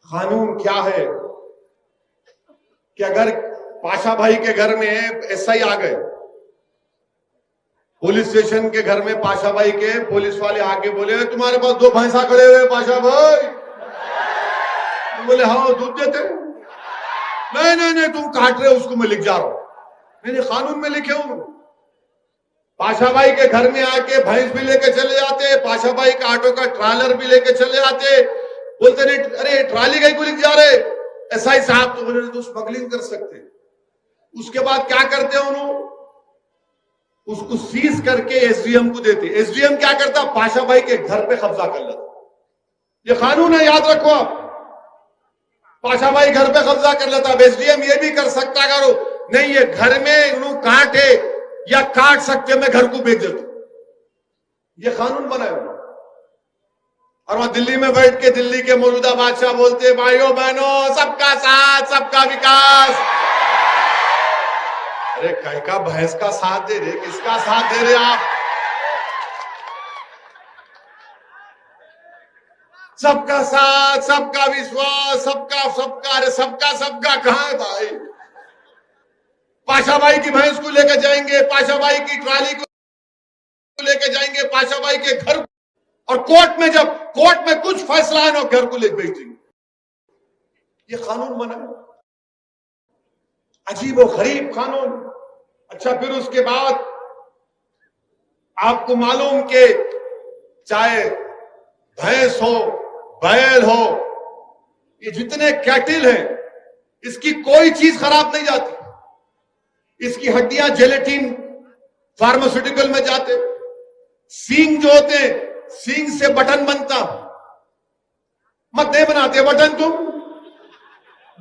कानून क्या है कि अगर पाशा भाई के घर में एसआई आ गए, पुलिस स्टेशन के घर में पाशा भाई के पुलिस वाले आके बोले तुम्हारे पास 2 भैंसा खड़े हुए पाशा भाई, तो बोले हाँ दूध देते, नहीं नहीं नहीं तुम काट रहे हो उसको, मैं लिख जा रहा हूं, मैंने कानून में लिखे हूं। पाशा भाई के घर में आके भैंस भी लेके चले जाते, पाशा भाई का ऑटो का ट्रालर भी लेके चले जाते, बोलते नहीं अरे ट्राली गई को लिख जा रहे एसआई साहब, तो बोले तो स्मगलिंग कर सकते। उसके बाद क्या करते हैं उन्होंने, उसको सीज करके एसडीएम को देते। एसडीएम क्या करता, पाशा भाई के घर पे कब्जा कर लेता। ये कानून है, याद रखो आप, पाशा भाई घर पे कब्जा कर लेता। अब एसडीएम ये भी कर सकता, करो नहीं ये घर में उन्होंने काटे या काट सकते, मैं घर को बेच देता, ये कानून बनाया। और वहां दिल्ली में बैठ के दिल्ली के मौजूदा बादशाह बोलते भाइयों बहनों सबका साथ सबका विकास। अरे कहीं का भैंस का साथ दे रहे, किसका साथ दे रहे आप? सबका साथ सबका विश्वास सबका सबका, अरे सबका सबका कहां है भाई? पाशा भाई की भैंस को लेकर जाएंगे, पाशा भाई की ट्राली को लेकर जाएंगे, पाशा भाई के घर, और कोर्ट में जब कोर्ट में कुछ फैसला है ना घर को लेकर भेज देंगे। ये कानून बना, अजीब और गरीब कानून। अच्छा फिर उसके बाद आपको मालूम कि चाहे भैंस हो बैल हो, ये जितने कैटिल हैं इसकी कोई चीज खराब नहीं जाती। इसकी हड्डियां जेलेटिन फार्मास्यूटिकल में जाते, सींग जो होते हैं सींग से बटन बनता, मत नहीं बनाते बटन, तुम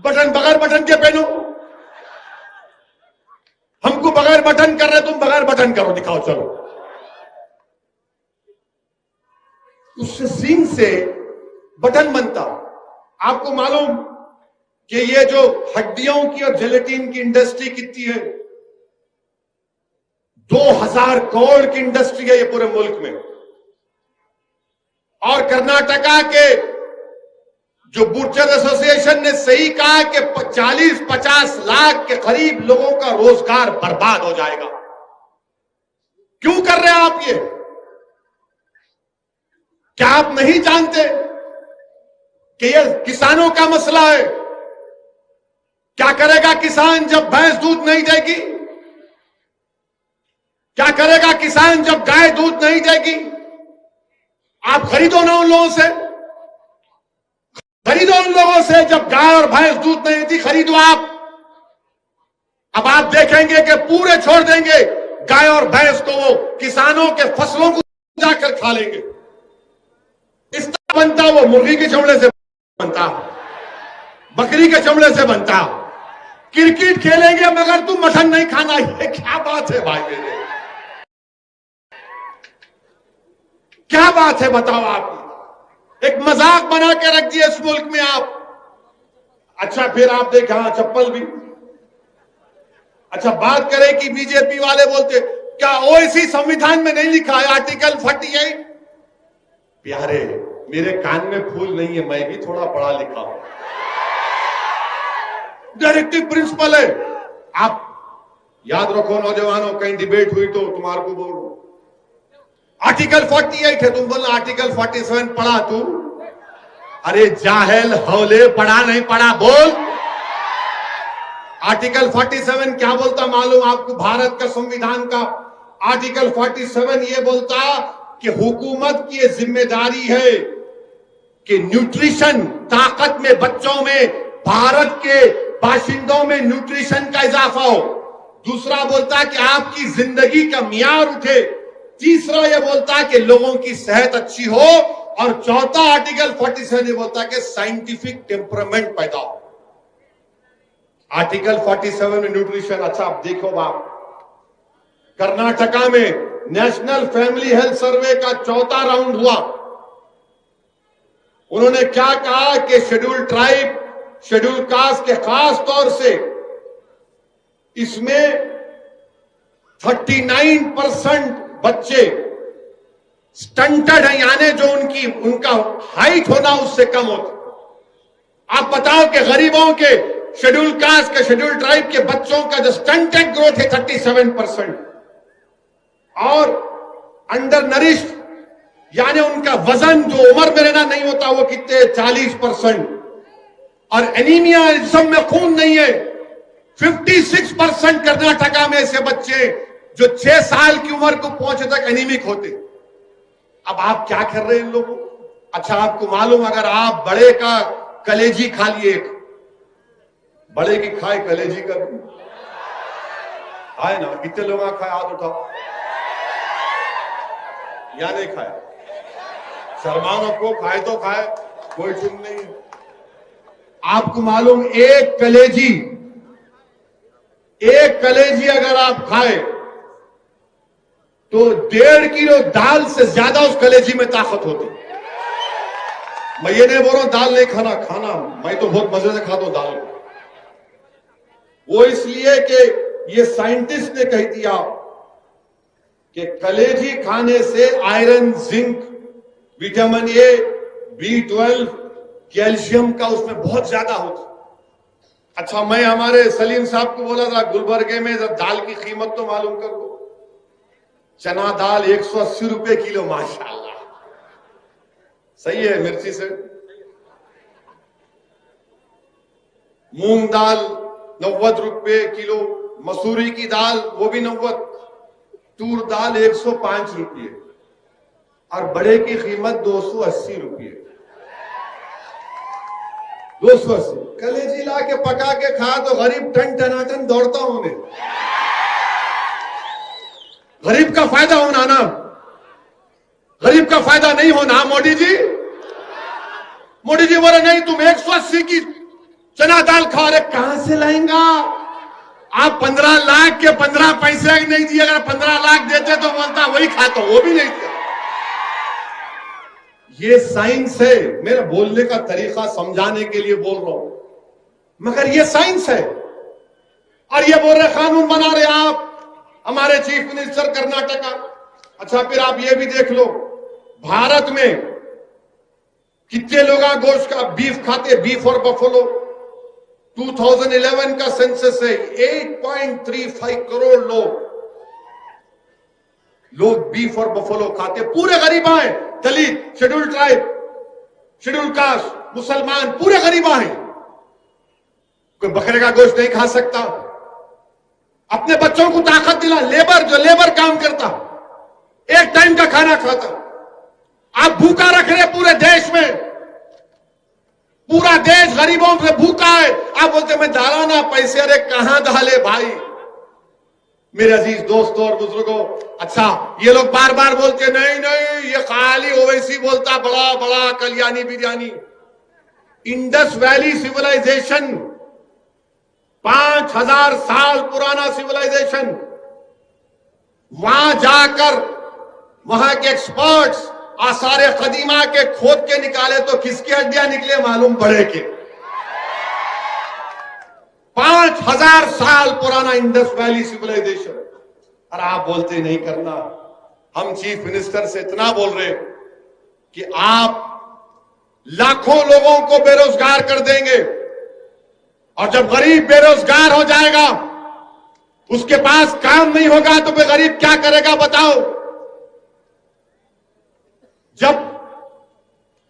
बटन बगैर बटन के पहनो, हमको बगैर बटन कर रहे, तुम बगैर बटन करो, दिखाओ चलो। उससे सींग से बटन बनता। आपको मालूम कि ये जो हड्डियों की और जेलेटिन की इंडस्ट्री कितनी है? 2000 करोड़ की इंडस्ट्री है ये पूरे मुल्क में। और कर्नाटका के जो बूचर एसोसिएशन ने सही कहा कि 40-50 लाख के करीब लोगों का रोजगार बर्बाद हो जाएगा। क्यों कर रहे हैं आप ये? क्या आप नहीं जानते कि ये किसानों का मसला है? क्या करेगा किसान जब भैंस दूध नहीं देगी? क्या करेगा किसान जब गाय दूध नहीं देगी? आप खरीदो ना उन लोगों से, खरीदो उन लोगों से जब गाय और भैंस दूध नहीं देती, खरीदो आप। अब आप देखेंगे कि पूरे छोड़ देंगे गाय और भैंस को, वो किसानों के फसलों को जाकर खा लेंगे। इस तरह बनता वो मुर्गी के चमड़े से बनता, बकरी के चमड़े से बनता। क्रिकेट खेलेंगे मगर तुम मटन नहीं खाना। ये क्या बात है भाई मेरे? क्या बात है बताओ आप? एक मजाक बना के रख दिया इस मुल्क में आप। अच्छा फिर आप देखें, हाँ चप्पल भी। अच्छा बात करें कि बीजेपी वाले बोलते क्या ओवैसी संविधान में नहीं लिखा है आर्टिकल 48? प्यारे मेरे कान में फूल नहीं है, मैं भी थोड़ा पढ़ा लिखा हूं। डायरेक्टिव प्रिंसिपल है। आप याद रखो नौजवानों, कहीं डिबेट हुई तो तुम्हारे को बोलो आर्टिकल 48 है, तुम बोलो आर्टिकल 47 पढ़ा तू। अरे जाहिल हौले, पढ़ा नहीं पढ़ा बोल। आर्टिकल 47 क्या बोलता मालूम आपको? भारत का संविधान का आर्टिकल 47 ये बोलता कि हुकूमत की जिम्मेदारी है कि न्यूट्रिशन, ताकत में, बच्चों में, भारत के बाशिंदों में न्यूट्रिशन का इजाफा हो। दूसरा बोलता कि आपकी जिंदगी का मियार उठे। तीसरा ये बोलता कि लोगों की सेहत अच्छी हो। और चौथा आर्टिकल 47 ये बोलता कि साइंटिफिक टेम्परामेंट पैदा हो। आर्टिकल 47 में न्यूट्रिशन। अच्छा आप देखो बाप, कर्नाटका में नेशनल फैमिली हेल्थ सर्वे का चौथा राउंड हुआ। उन्होंने क्या कहा कि शेड्यूल ट्राइब, शेड्यूल कास्ट के खास तौर से इसमें 39% बच्चे स्टंटेड हैं, यानी जो उनका हाइट होना उससे कम होता। आप बताओ कि गरीबों के, शेड्यूल कास्ट के, शेड्यूल ट्राइब के बच्चों का जो स्टंटेड ग्रोथ है 37%, और अंडर नरिश्ड यानी उनका वजन जो उम्र में रहना नहीं होता वो कितने 40%, और एनीमिया, जिस्म में खून नहीं है 56% कर्नाटका में ऐसे बच्चे जो 6 साल की उम्र को पहुंचे तक एनीमिक होते। अब आप क्या कर रहे हैं इन लोगों? अच्छा आपको मालूम, अगर आप बड़े का कलेजी खा लिए, एक बड़े की खाए कलेजी का भी खाए ना, कितने लोग खाए? हाथ उठाओ। या नहीं खाए? शर्माओ को, खाए तो खाए, कोई चुन नहीं। आपको मालूम एक कलेजी अगर आप खाए तो 1.5 किलो दाल से ज्यादा उस कलेजी में ताकत होती। मैं ये नहीं बोल रहा हूं दाल नहीं खाना, मैं तो बहुत मजे से खाता हूं दाल को। वो इसलिए कि ये साइंटिस्ट ने कह दिया कि कलेजी खाने से iron, zinc, vitamin A, B12, calcium का उसमें बहुत ज्यादा होता। अच्छा मैं हमारे सलीम साहब को बोला था गुलबर्गे में दाल की कीमत तो मालूम कर दो। चना दाल 180 रुपए किलो, माशाल्लाह सही है मिर्ची से। मूंग दाल 90 रुपए किलो, मसूरी की दाल वो भी 90, तूर दाल 105 रुपये, और बड़े की कीमत 280 रुपये। 280 कलेजी ला के पका के खा तो गरीब टन टनाटन दौड़ता हूं मैं। गरीब का फायदा होना ना, गरीब का फायदा नहीं होना। मोदी जी बोले नहीं तुम 180 की चना दाल खा रहे, कहां से लाएंगा आप? 15 लाख के 15 पैसे नहीं दिए। अगर 15 लाख देते तो बोलता वही खाता, वो भी नहीं दिया। ये साइंस है। मेरा बोलने का तरीका समझाने के लिए बोल रहा हूं, मगर ये साइंस है। और ये बोल रहे कानून बना रहे आप, हमारे चीफ मिनिस्टर कर्नाटका। अच्छा फिर आप ये भी देख लो, भारत में कितने लोग गोश्त का बीफ खाते, बीफ और बफलो। 2011 का सेंसस है 8.35 करोड़ लोग बीफ और बफलो खाते। पूरे गरीबा हैं, दलित, शेड्यूल ट्राइब, शेड्यूल कास्ट, मुसलमान, पूरे गरीबा हैं। कोई बकरे का गोश्त नहीं खा सकता। अपने बच्चों को ताकत दिला। जो लेबर काम करता, एक टाइम का खाना खाता, आप भूखा रख रहे पूरे देश में। पूरा देश गरीबों से भूखा है। आप बोलते मैं डाला ना पैसे, अरे कहां डाले भाई। मेरे अजीज दोस्तों और बुजुर्गों, अच्छा ये लोग बार बार बोलते नहीं ये खाली ओवैसी बोलता बड़ा बड़ा Kalyani biryani. Indus valley civilization, 5000 साल पुराना सिविलाइजेशन, वहां जाकर वहां के एक्सपर्ट्स आसारे कदीमा के खोद के निकाले तो किसकी हड्डियां निकले मालूम पड़े कि 5000 साल पुराना इंडस वैली सिविलाइजेशन। और आप बोलते नहीं करना। हम चीफ मिनिस्टर से इतना बोल रहे कि आप लाखों लोगों को बेरोजगार कर देंगे, और जब गरीब बेरोजगार हो जाएगा, उसके पास काम नहीं होगा, तो फिर गरीब क्या करेगा बताओ। जब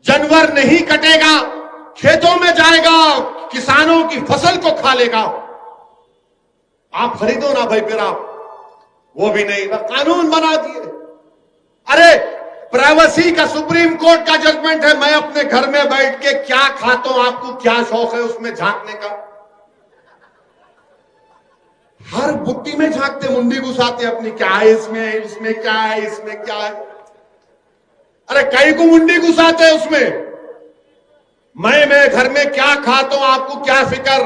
जानवर नहीं कटेगा, खेतों में जाएगा, किसानों की फसल को खा लेगा। आप खरीदो ना भाई, फिर आप वो भी नहीं ना, कानून बना दिए। अरे प्राइवेसी का सुप्रीम कोर्ट का जजमेंट है। मैं अपने घर में बैठ के क्या खाता हूं, आपको क्या शौक है उसमें झांकने का। हर बुट्टी में झांकते, मुंडी घुसाते अपनी, क्या है इसमें क्या है, इसमें क्या है। अरे कई को मुंडी घुसाते हैं उसमें। मैं घर में क्या खाता हूं, आपको क्या फिक्र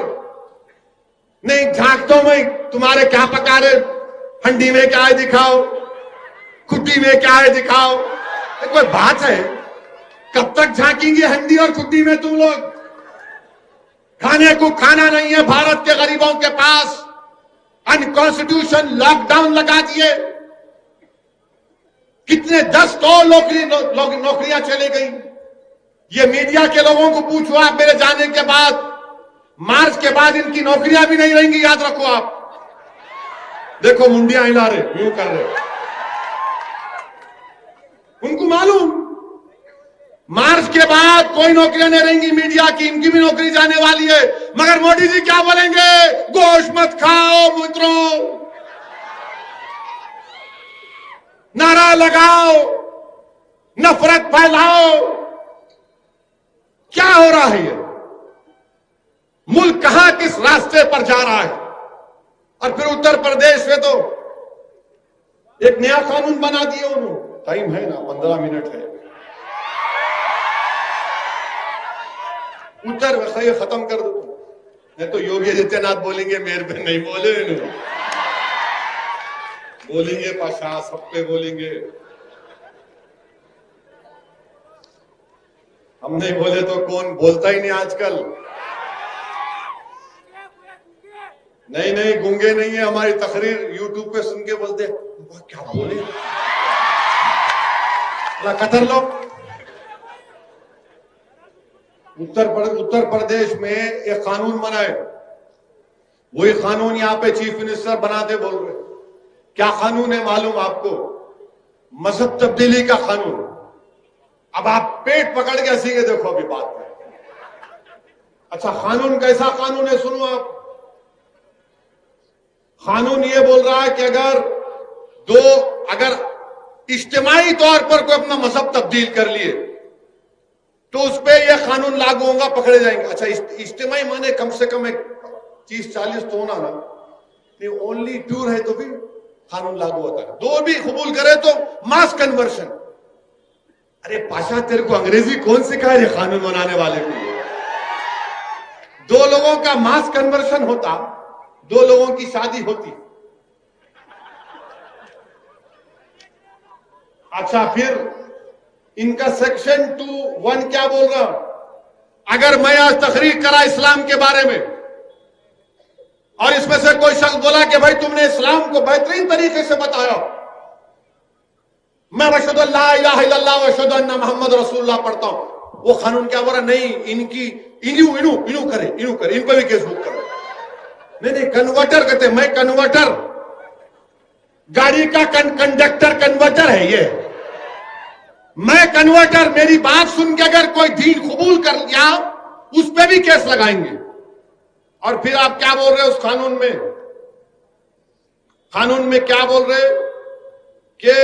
नहीं। झांकता हूं मैं, तुम्हारे क्या पका रहे, हंडी में क्या है दिखाओ, खुट्टी में क्या है दिखाओ। कोई बात है? कब तक झांकेंगे हंडी और खुट्टी में तुम लोग? खाने को खाना नहीं है भारत के गरीबों के पास। अनकॉन्स्टिट्यूशन लॉकडाउन लगा दिए। कितने 10 नौकरियां चली गई। ये मीडिया के लोगों को पूछो आप, मेरे जाने के बाद, मार्च के बाद इनकी नौकरियां भी नहीं रहेंगी, याद रखो आप। देखो मुंडियां हिला रहे, यूं कर रहे। उनको मालूम मार्च के बाद कोई नौकरियां नहीं रहेंगी मीडिया की, इनकी भी नौकरी जाने वाली है। मगर मोदी जी क्या बोलेंगे? गोश्त मत खाओ मित्रों, नारा लगाओ, नफरत फैलाओ। क्या हो रहा है? ये मुल्क कहां किस रास्ते पर जा रहा है? और फिर उत्तर प्रदेश में तो एक नया कानून बना दिया उन्होंने। टाइम है ना, 15 मिनट है। उत्तर ये खत्म कर दो, नहीं तो योगी आदित्यनाथ बोलेंगे मेरे पे नहीं बोले, बोलेंगे पाशा, सब पे बोलेंगे। हम नहीं बोले तो कौन बोलता ही नहीं आजकल। नहीं गूंगे नहीं है। हमारी तकरीर यूट्यूब पे सुन के बोलते क्या बोले, कतर लोग। उत्तर प्रदेश में एक कानून बनाए, वही कानून यहां पे चीफ मिनिस्टर बनाते बोल रहे। क्या कानून है मालूम आपको? मजहब तब्दीली का कानून। अब आप पेट पकड़ के हंसीगे, देखो अभी बात में। अच्छा कानून कैसा कानून है सुनो आप। कानून ये बोल रहा है कि अगर इज्तिमाई तौर पर कोई अपना मजहब तब्दील कर लिए तो उस पर यह कानून लागू होगा, पकड़े जाएंगे। अच्छा इज्तिमाई माने कम से कम 30-40 तो होना ना, नहीं ओनली 2 है तो भी कानून लागू होता है। 2 भी कबूल करे तो मास कन्वर्शन। अरे पाशा तेरे को अंग्रेजी कौन सिखाए रे कानून बनाने वाले को? 2 लोगों का मास कन्वर्शन होता, 2 लोगों की शादी होती। अच्छा फिर इनका सेक्शन 2(1) क्या बोल रहा? अगर मैं आज तकरीर करा इस्लाम के बारे में और इसमें से कोई शख्स बोला कि भाई तुमने इस्लाम को बेहतरीन तरीके से बताया, मैं अशहदु अल्ला इलाहा इल्लल्लाह व अशहदु अन्ना मुहम्मद रसूलुल्लाह पढ़ता हूं, वो कानून क्या बोल रहा, नहीं इनकी इनू इनू इनू करे, इन पर भी केस बुक करो। नहीं, कन्वर्टर कहते, मैं कन्वर्टर, गाड़ी का कंडक्टर कन्वर्टर है ये, मैं कन्वर्टर। मेरी बात सुन के अगर कोई दीन कबूल कर लिया उस पर भी केस लगाएंगे। और फिर आप क्या बोल रहे हो उस कानून में, क्या बोल रहे कि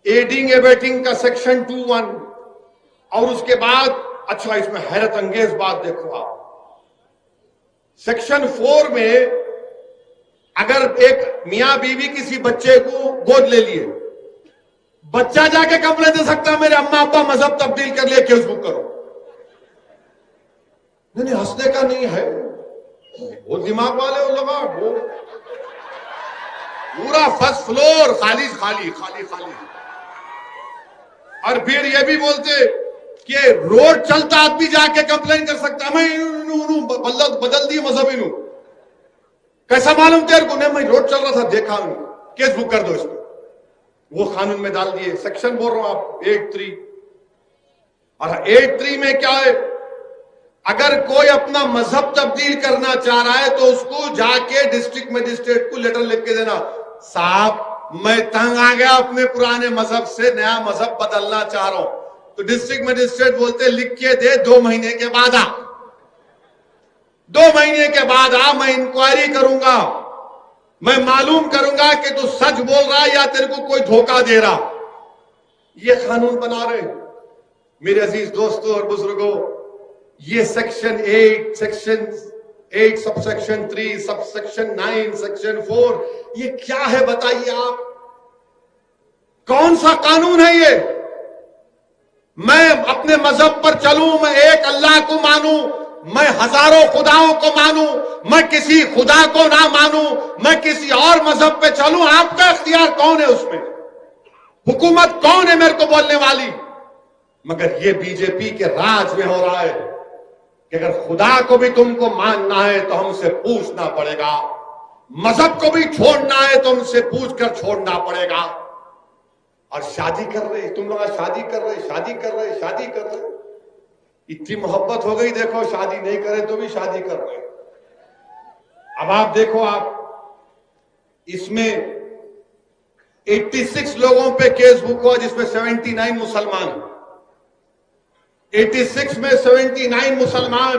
एडिंग एबेटिंग का सेक्शन 2(1) और उसके बाद, अच्छा इसमें हैरत अंगेज बात देखो आप, सेक्शन 4 में अगर एक मियां बीवी किसी बच्चे को गोद ले लिए, बच्चा जाके कंप्लेंट दे सकता है मेरे अम्मा अब्बा मजहब तब्दील कर लिए, केस बुक करो। नहीं, हंसने का नहीं है, वो दिमाग वाले वो लोग, वो पूरा फर्स्ट फ्लोर खाली खाली खाली खाली। और फिर ये भी बोलते कि रोड चलता आदमी जाके कंप्लेन कर सकता है, मैं बदल दिए मजहब इनू, कैसा मालूम तेरे को? नहीं, मैं रोड चल रहा था देखा, केस बुक कर दो इसमें। वो कानून में डाल दिए, सेक्शन बोल रहा हूं आप 8(3). और 8(3) में क्या है, अगर कोई अपना मजहब तब्दील करना चाह रहा है तो उसको जाके डिस्ट्रिक्ट मजिस्ट्रेट को लेटर लिख के देना, साहब मैं तंग आ गया अपने पुराने मजहब से, नया मजहब बदलना चाह रहा हूं। तो डिस्ट्रिक्ट मजिस्ट्रेट बोलते लिख के दे, 2 महीने के बाद आ, 2 महीने के बाद आ, मैं इंक्वायरी करूंगा, मैं मालूम करूंगा कि तू सच बोल रहा है या तेरे को कोई धोखा दे रहा। ये कानून बना रहे मेरे अजीज दोस्तों और बुजुर्गों। ये सेक्शन 8 सबसेक्शन 3 सबसेक्शन 9 सेक्शन 4, ये क्या है बताइए आप? कौन सा कानून है ये? मैं अपने मजहब पर चलूं, मैं एक अल्लाह को मानूं, मैं हजारों खुदाओं को मानूं, मैं किसी खुदा को ना मानूं, मैं किसी और मजहब पे चलूं, आपका इख्तियार कौन है उसमें? हुकूमत कौन है मेरे को बोलने वाली? मगर ये बीजेपी के राज में हो रहा है कि अगर खुदा को भी तुमको मानना है तो हमसे पूछना पड़ेगा, मजहब को भी छोड़ना है तो हमसे पूछकर छोड़ना पड़ेगा। और शादी कर रहे, तुम लोग शादी कर रहे, इतनी मोहब्बत हो गई, देखो शादी नहीं करे तो भी शादी कर रहे। अब आप देखो, आप इसमें 86 लोगों पे केस बुक हुआ जिसमें 79 मुसलमान, 86 में 79 मुसलमान,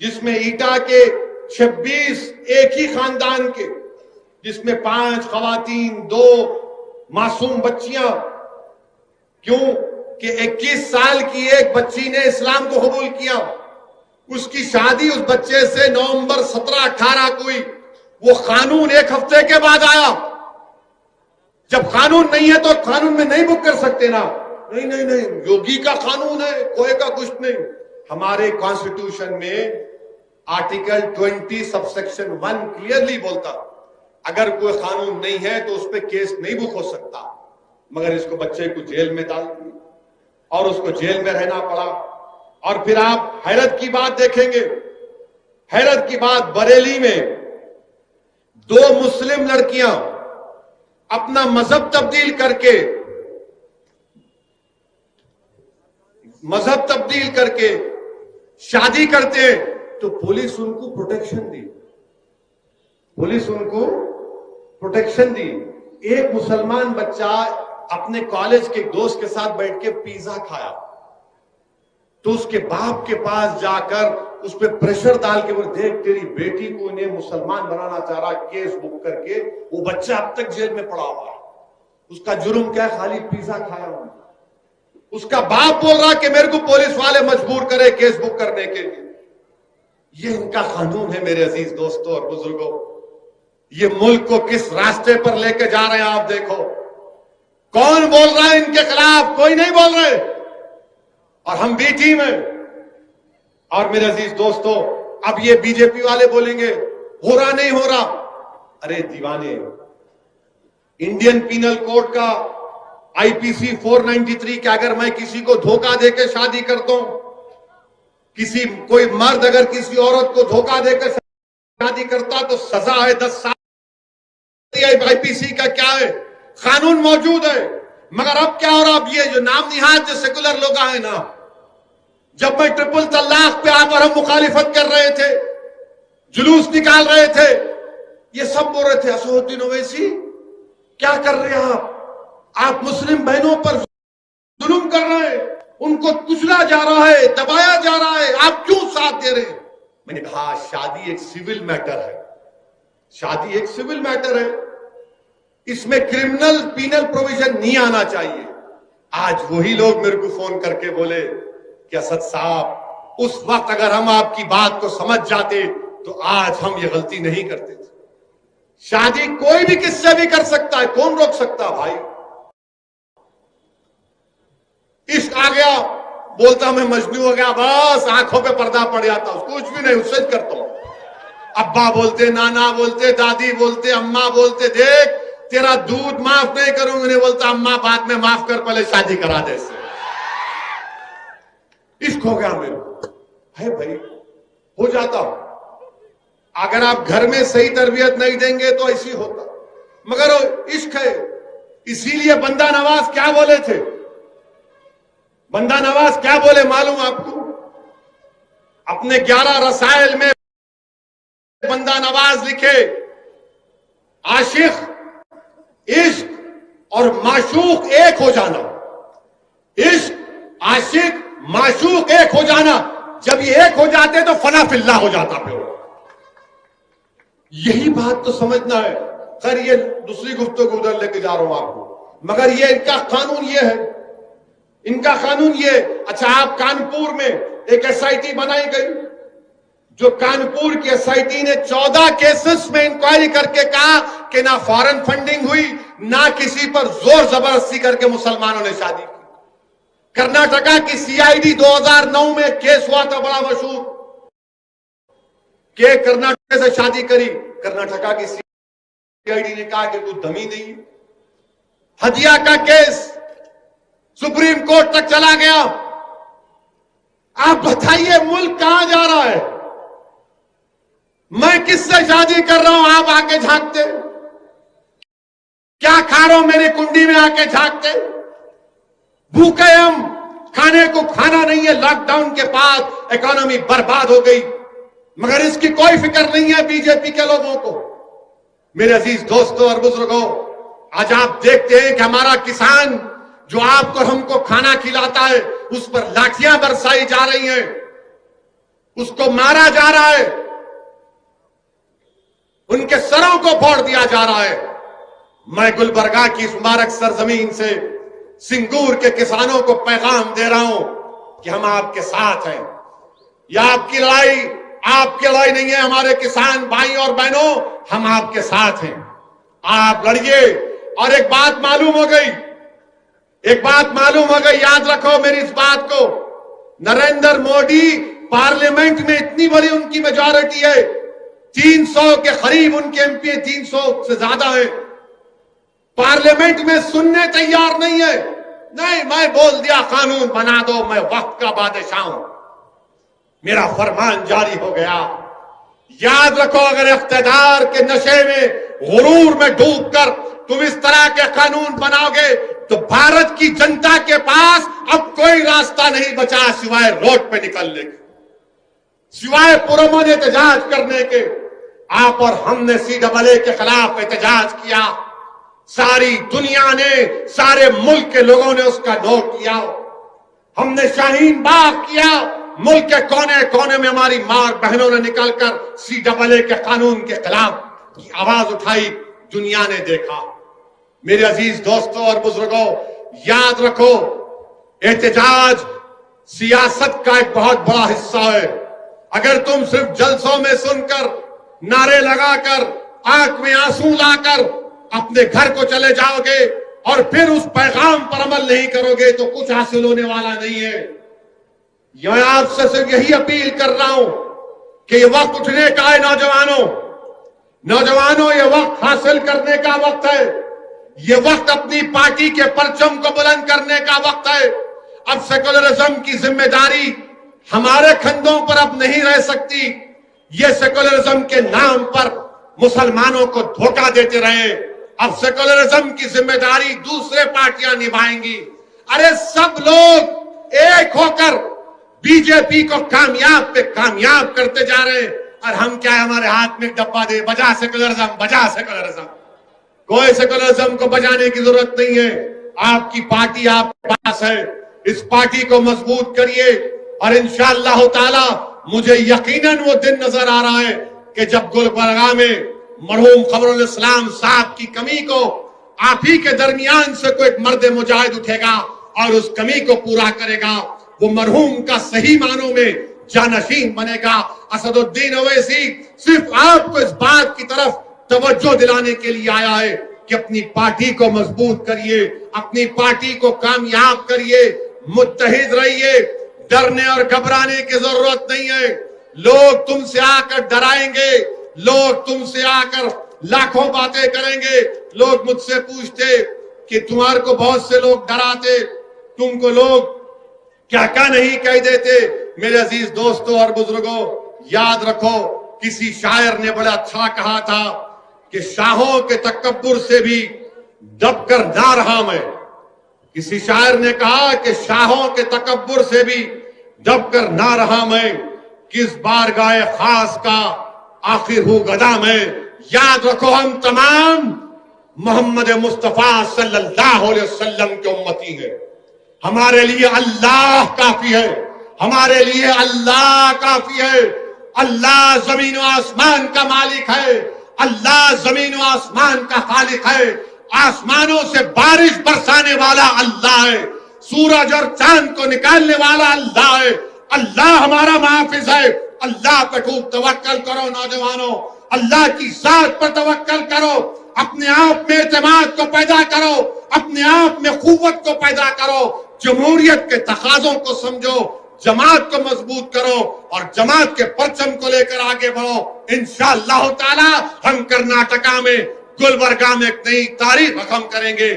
जिसमें ईटा के 26 एक ही खानदान के, जिसमें 5 खवातीन, 2 मासूम बच्चियां। क्यों कि 21 साल की एक बच्ची ने इस्लाम को कबूल किया, उसकी शादी उस बच्चे से नवंबर 17-18 को हुई। वो कानून 1 हफ्ते के बाद आया। जब कानून नहीं है तो कानून में नहीं बुक कर सकते ना। नहीं, योगी का कानून है, कोई का कुछ नहीं। हमारे कॉन्स्टिट्यूशन में आर्टिकल 20 सबसेक्शन 1 क्लियरली बोलता, अगर कोई कानून नहीं है तो उस पर केस नहीं बुक हो सकता। मगर इसको बच्चे को जेल में डाल दिया और उसको जेल में रहना पड़ा। और फिर आप हैरत की बात देखेंगे, हैरत की बात, बरेली में 2 मुस्लिम लड़कियां अपना मजहब तब्दील करके शादी करते हैं तो पुलिस उनको प्रोटेक्शन दी। एक मुसलमान बच्चा अपने कॉलेज के दोस्त के साथ बैठ के पिज्जा खाया तो उसके बाप के पास जाकर उस पर प्रेशर डाल के बोले, देख तेरी बेटी को इन्हें मुसलमान बनाना चाह रहा, केस बुक करके। वो बच्चा अब तक जेल में पड़ा हुआ है। उसका जुर्म क्या, खाली पिज्जा खाया हुआ। उसका बाप बोल रहा कि मेरे को पुलिस वाले मजबूर करे केस बुक करने के लिए। ये इनका कानून है मेरे अजीज दोस्तों और बुजुर्गों। ये मुल्क को किस रास्ते पर लेके जा रहे हैं आप देखो। कौन बोल रहा है इनके खिलाफ? कोई नहीं बोल रहे, और हम भी टीम है। और मेरे अजीज दोस्तों, अब ये बीजेपी वाले बोलेंगे हो रहा नहीं हो रहा। अरे दीवाने, इंडियन पीनल कोड का आईपीसी 493 के अगर मैं किसी को धोखा देकर शादी करता हूं, कोई मर्द अगर किसी औरत को धोखा देकर शादी करता तो सजा है 10 साल। आईपीसी का क्या है, कानून मौजूद है। मगर अब क्या हो रहा, अब ये जो नाम निहाद जो सेकुलर लोग आए ना, जब मैं ट्रिपल तलाक पे आकर हम मुखालिफत कर रहे थे, जुलूस निकाल रहे थे, ये सब बोल रहे थे असदुद्दीन ओवैसी क्या कर रहे हैं आप मुस्लिम बहनों पर जुल्म कर रहे हैं, उनको कुचला जा रहा है, दबाया जा रहा है, आप क्यों साथ दे रहे हैं? मैंने कहा शादी एक सिविल मैटर है, शादी एक सिविल मैटर है, इसमें क्रिमिनल पीनल प्रोविजन नहीं आना चाहिए। आज वही लोग मेरे को फोन करके बोले कि असद साहब, उस वक्त अगर हम आपकी बात को समझ जाते तो आज हम ये गलती नहीं करते थे। शादी कोई भी किससे भी कर सकता है, कौन रोक सकता भाई? इश्क आ गया, बोलता मैं मजनू हो गया, बस आंखों पे पर्दा पड़ जाता, कुछ भी नहीं, उससे करता हूं। अब्बा बोलते, नाना बोलते, दादी बोलते, अम्मा बोलते, देख तेरा दूध माफ नहीं करूंगी, नहीं बोलता अम्मा बाद में माफ कर, पहले शादी करा दे। इश्क हो गया मेरे है भाई, हो जाता हूं। अगर आप घर में सही तरबियत नहीं देंगे तो ऐसी होता, मगर इश्क है। इसीलिए बंदा नवाज क्या बोले थे, बंदा नवाज क्या बोले मालूम आपको? अपने 11 रसायल में बंदा नवाज लिखे, आशिक, इश्क और माशूक एक हो जाना, इश्क, आशिक, माशूक एक हो जाना, जब ये एक हो जाते तो फना फिल्ला हो जाता। फिर यही बात तो समझना है। खैर ये दूसरी गुफ्तगू उधर लेके जा रहा हूं आपको, मगर ये इनका कानून ये है, इनका कानून ये। अच्छा, आप कानपुर में एक एसआईटी बनाई गई, जो कानपुर की एसआईटी ने 14 केसेस में इंक्वायरी करके कहा कि ना फॉरेन फंडिंग हुई, ना किसी पर जोर जबरदस्ती करके मुसलमानों ने शादी की। कर्नाटका की सीआईडी 2009 में केस हुआ था बड़ा मशहूर, कि कर्नाटक से शादी करी, कर्नाटका की सीआईडी ने कहा कि कुछ दमी नहीं। हदिया का केस सुप्रीम कोर्ट तक चला गया। आप बताइए मुल्क कहां जा रहा है? मैं किससे शादी कर रहा हूं, आप आके झांकते? क्या खा रहा हूं मेरी कुंडी में आके झांकते? भूखे हम, खाने को खाना नहीं है। लॉकडाउन के बाद इकोनॉमी बर्बाद हो गई, मगर इसकी कोई फिक्र नहीं है बीजेपी के लोगों को। मेरे अजीज दोस्तों और बुजुर्गों, आज आप देखते हैं कि हमारा किसान जो आपको हमको खाना खिलाता है, उस पर लाठियां बरसाई जा रही हैं, उसको मारा जा रहा है, उनके सरों को फोड़ दिया जा रहा है। मैं गुलबर्गा की इस मुबारक सरजमीन से सिंगूर के किसानों को पैगाम दे रहा हूं कि हम आपके साथ हैं। यह आपकी लड़ाई नहीं है, हमारे किसान भाई और बहनों, हम आपके साथ हैं। आप लड़िए। और एक बात मालूम हो गई, याद रखो मेरी इस बात को। नरेंद्र मोदी पार्लियामेंट में इतनी बड़ी उनकी मेजॉरिटी है, 300 के करीब उनके एमपी, 300 से ज्यादा है, पार्लियामेंट में सुनने तैयार नहीं है। नहीं, मैं बोल दिया कानून बना दो, मैं वक्त का बादशाह हूं, मेरा फरमान जारी हो गया। याद रखो, अगर इख्तियार के नशे में, गुरूर में डूबकर तुम इस तरह के कानून बनाओगे तो भारत की जनता के पास अब कोई रास्ता नहीं बचा सिवाय रोड पे निकलने के, सिवाय पुरअमन एहतजाज करने के। आप और हमने CAA के खिलाफ एहतजाज किया, सारी दुनिया ने, सारे मुल्क के लोगों ने उसका नोट किया। हमने शाहीन बाग किया, मुल्क के कोने कोने में हमारी मां और बहनों ने निकलकर CAA के कानून के खिलाफ की आवाज उठाई, दुनिया ने देखा। मेरे अजीज दोस्तों और बुजुर्गों, याद रखो, एहतजाज सियासत का एक बहुत बड़ा हिस्सा है। अगर तुम सिर्फ जलसों में सुनकर, नारे लगाकर, आंख में आंसू लाकर अपने घर को चले जाओगे और फिर उस पैगाम पर अमल नहीं करोगे तो कुछ हासिल होने वाला नहीं है। मैं आपसे सिर्फ यही अपील कर रहा हूं कि ये वक्त उठने का है। नौजवानों, ये वक्त हासिल करने का वक्त है। ये वक्त अपनी पार्टी के परचम को बुलंद करने का वक्त है। अब सेकुलरिज्म की जिम्मेदारी हमारे कंधों पर अब नहीं रह सकती। ये सेकुलरिज्म के नाम पर मुसलमानों को धोखा देते रहे, अब सेकुलरिज्म की जिम्मेदारी दूसरे पार्टियां निभाएंगी। अरे सब लोग एक होकर बीजेपी को कामयाब पे कामयाब करते जा रहे हैं, और हम क्या है, हमारे हाथ में एक डब्बा दे, बजा सेकुलरिज्म, बजा सेकुलरिज्म। कोई सेकुलरिज्म को बजाने की जरूरत नहीं है। आपकी पार्टी आपके पास है, इस पार्टी को मजबूत करिए, और इंशाअल्लाह ताला मुझे यकीनन वो दिन नजर आ रहा है कि जब गुलबर्गा में मरहूम खबरुल इस्लाम साहब की कमी को आप ही के दरमियान से कोई एक मर्द मुजाहिद उठेगा और उस कमी को पूरा करेगा, वो मरहूम का सही मानों में जानशीन बनेगा। असदुद्दीन ओवैसी सिर्फ आपको इस बात की तरफ तवज्जो दिलाने के लिए आया है कि अपनी पार्टी को मजबूत करिए, अपनी पार्टी को कामयाब करिए, मुत्तहिद रहिए, डरने और घबराने की जरूरत नहीं है। लोग तुमसे आकर डराएंगे, लोग तुमसे आकर लाखों बातें करेंगे। लोग मुझसे पूछते कि तुम्हारे को बहुत से लोग डराते, तुमको लोग क्या क्या नहीं कह देते। मेरे अजीज दोस्तों और बुजुर्गों, याद रखो, किसी शायर ने बड़ा अच्छा कहा था कि शाहों के तकब्बुर से भी दबकर ना रहा मैं। किसी शायर ने कहा कि शाहों के तकब्बुर से भी दबकर ना रहा मैं, किस बारगाह खास का आखिर हूं गदा मैं। याद रखो, हम तमाम मोहम्मद मुस्तफा सल्लल्लाहु अलैहि वसल्लम के उम्मती हैं। हमारे लिए अल्लाह काफी है, हमारे लिए अल्लाह काफी है। अल्लाह जमीन व आसमान का मालिक है, अल्लाह जमीन व आसमान का खालिक है। आसमानों से बारिश बरसाने वाला अल्लाह है, सूरज और चांद को निकालने वाला अल्लाह है। अल्लाह हमारा मुहाफिज है। अल्लाह पर खूब तवक्कल करो नौजवानों, अल्लाह की जात पर तवक्कल करो, अपने आप में एतमाद को पैदा करो, अपने आप में कुव्वत को पैदा करो, जमहूरियत के तकाजों को समझो, जमात को मजबूत करो और जमात के परचम को लेकर आगे बढ़ो। इंशाअल्लाह ताला हम कर्नाटका में गुलबर्गा में एक नई तारीख रकम करेंगे।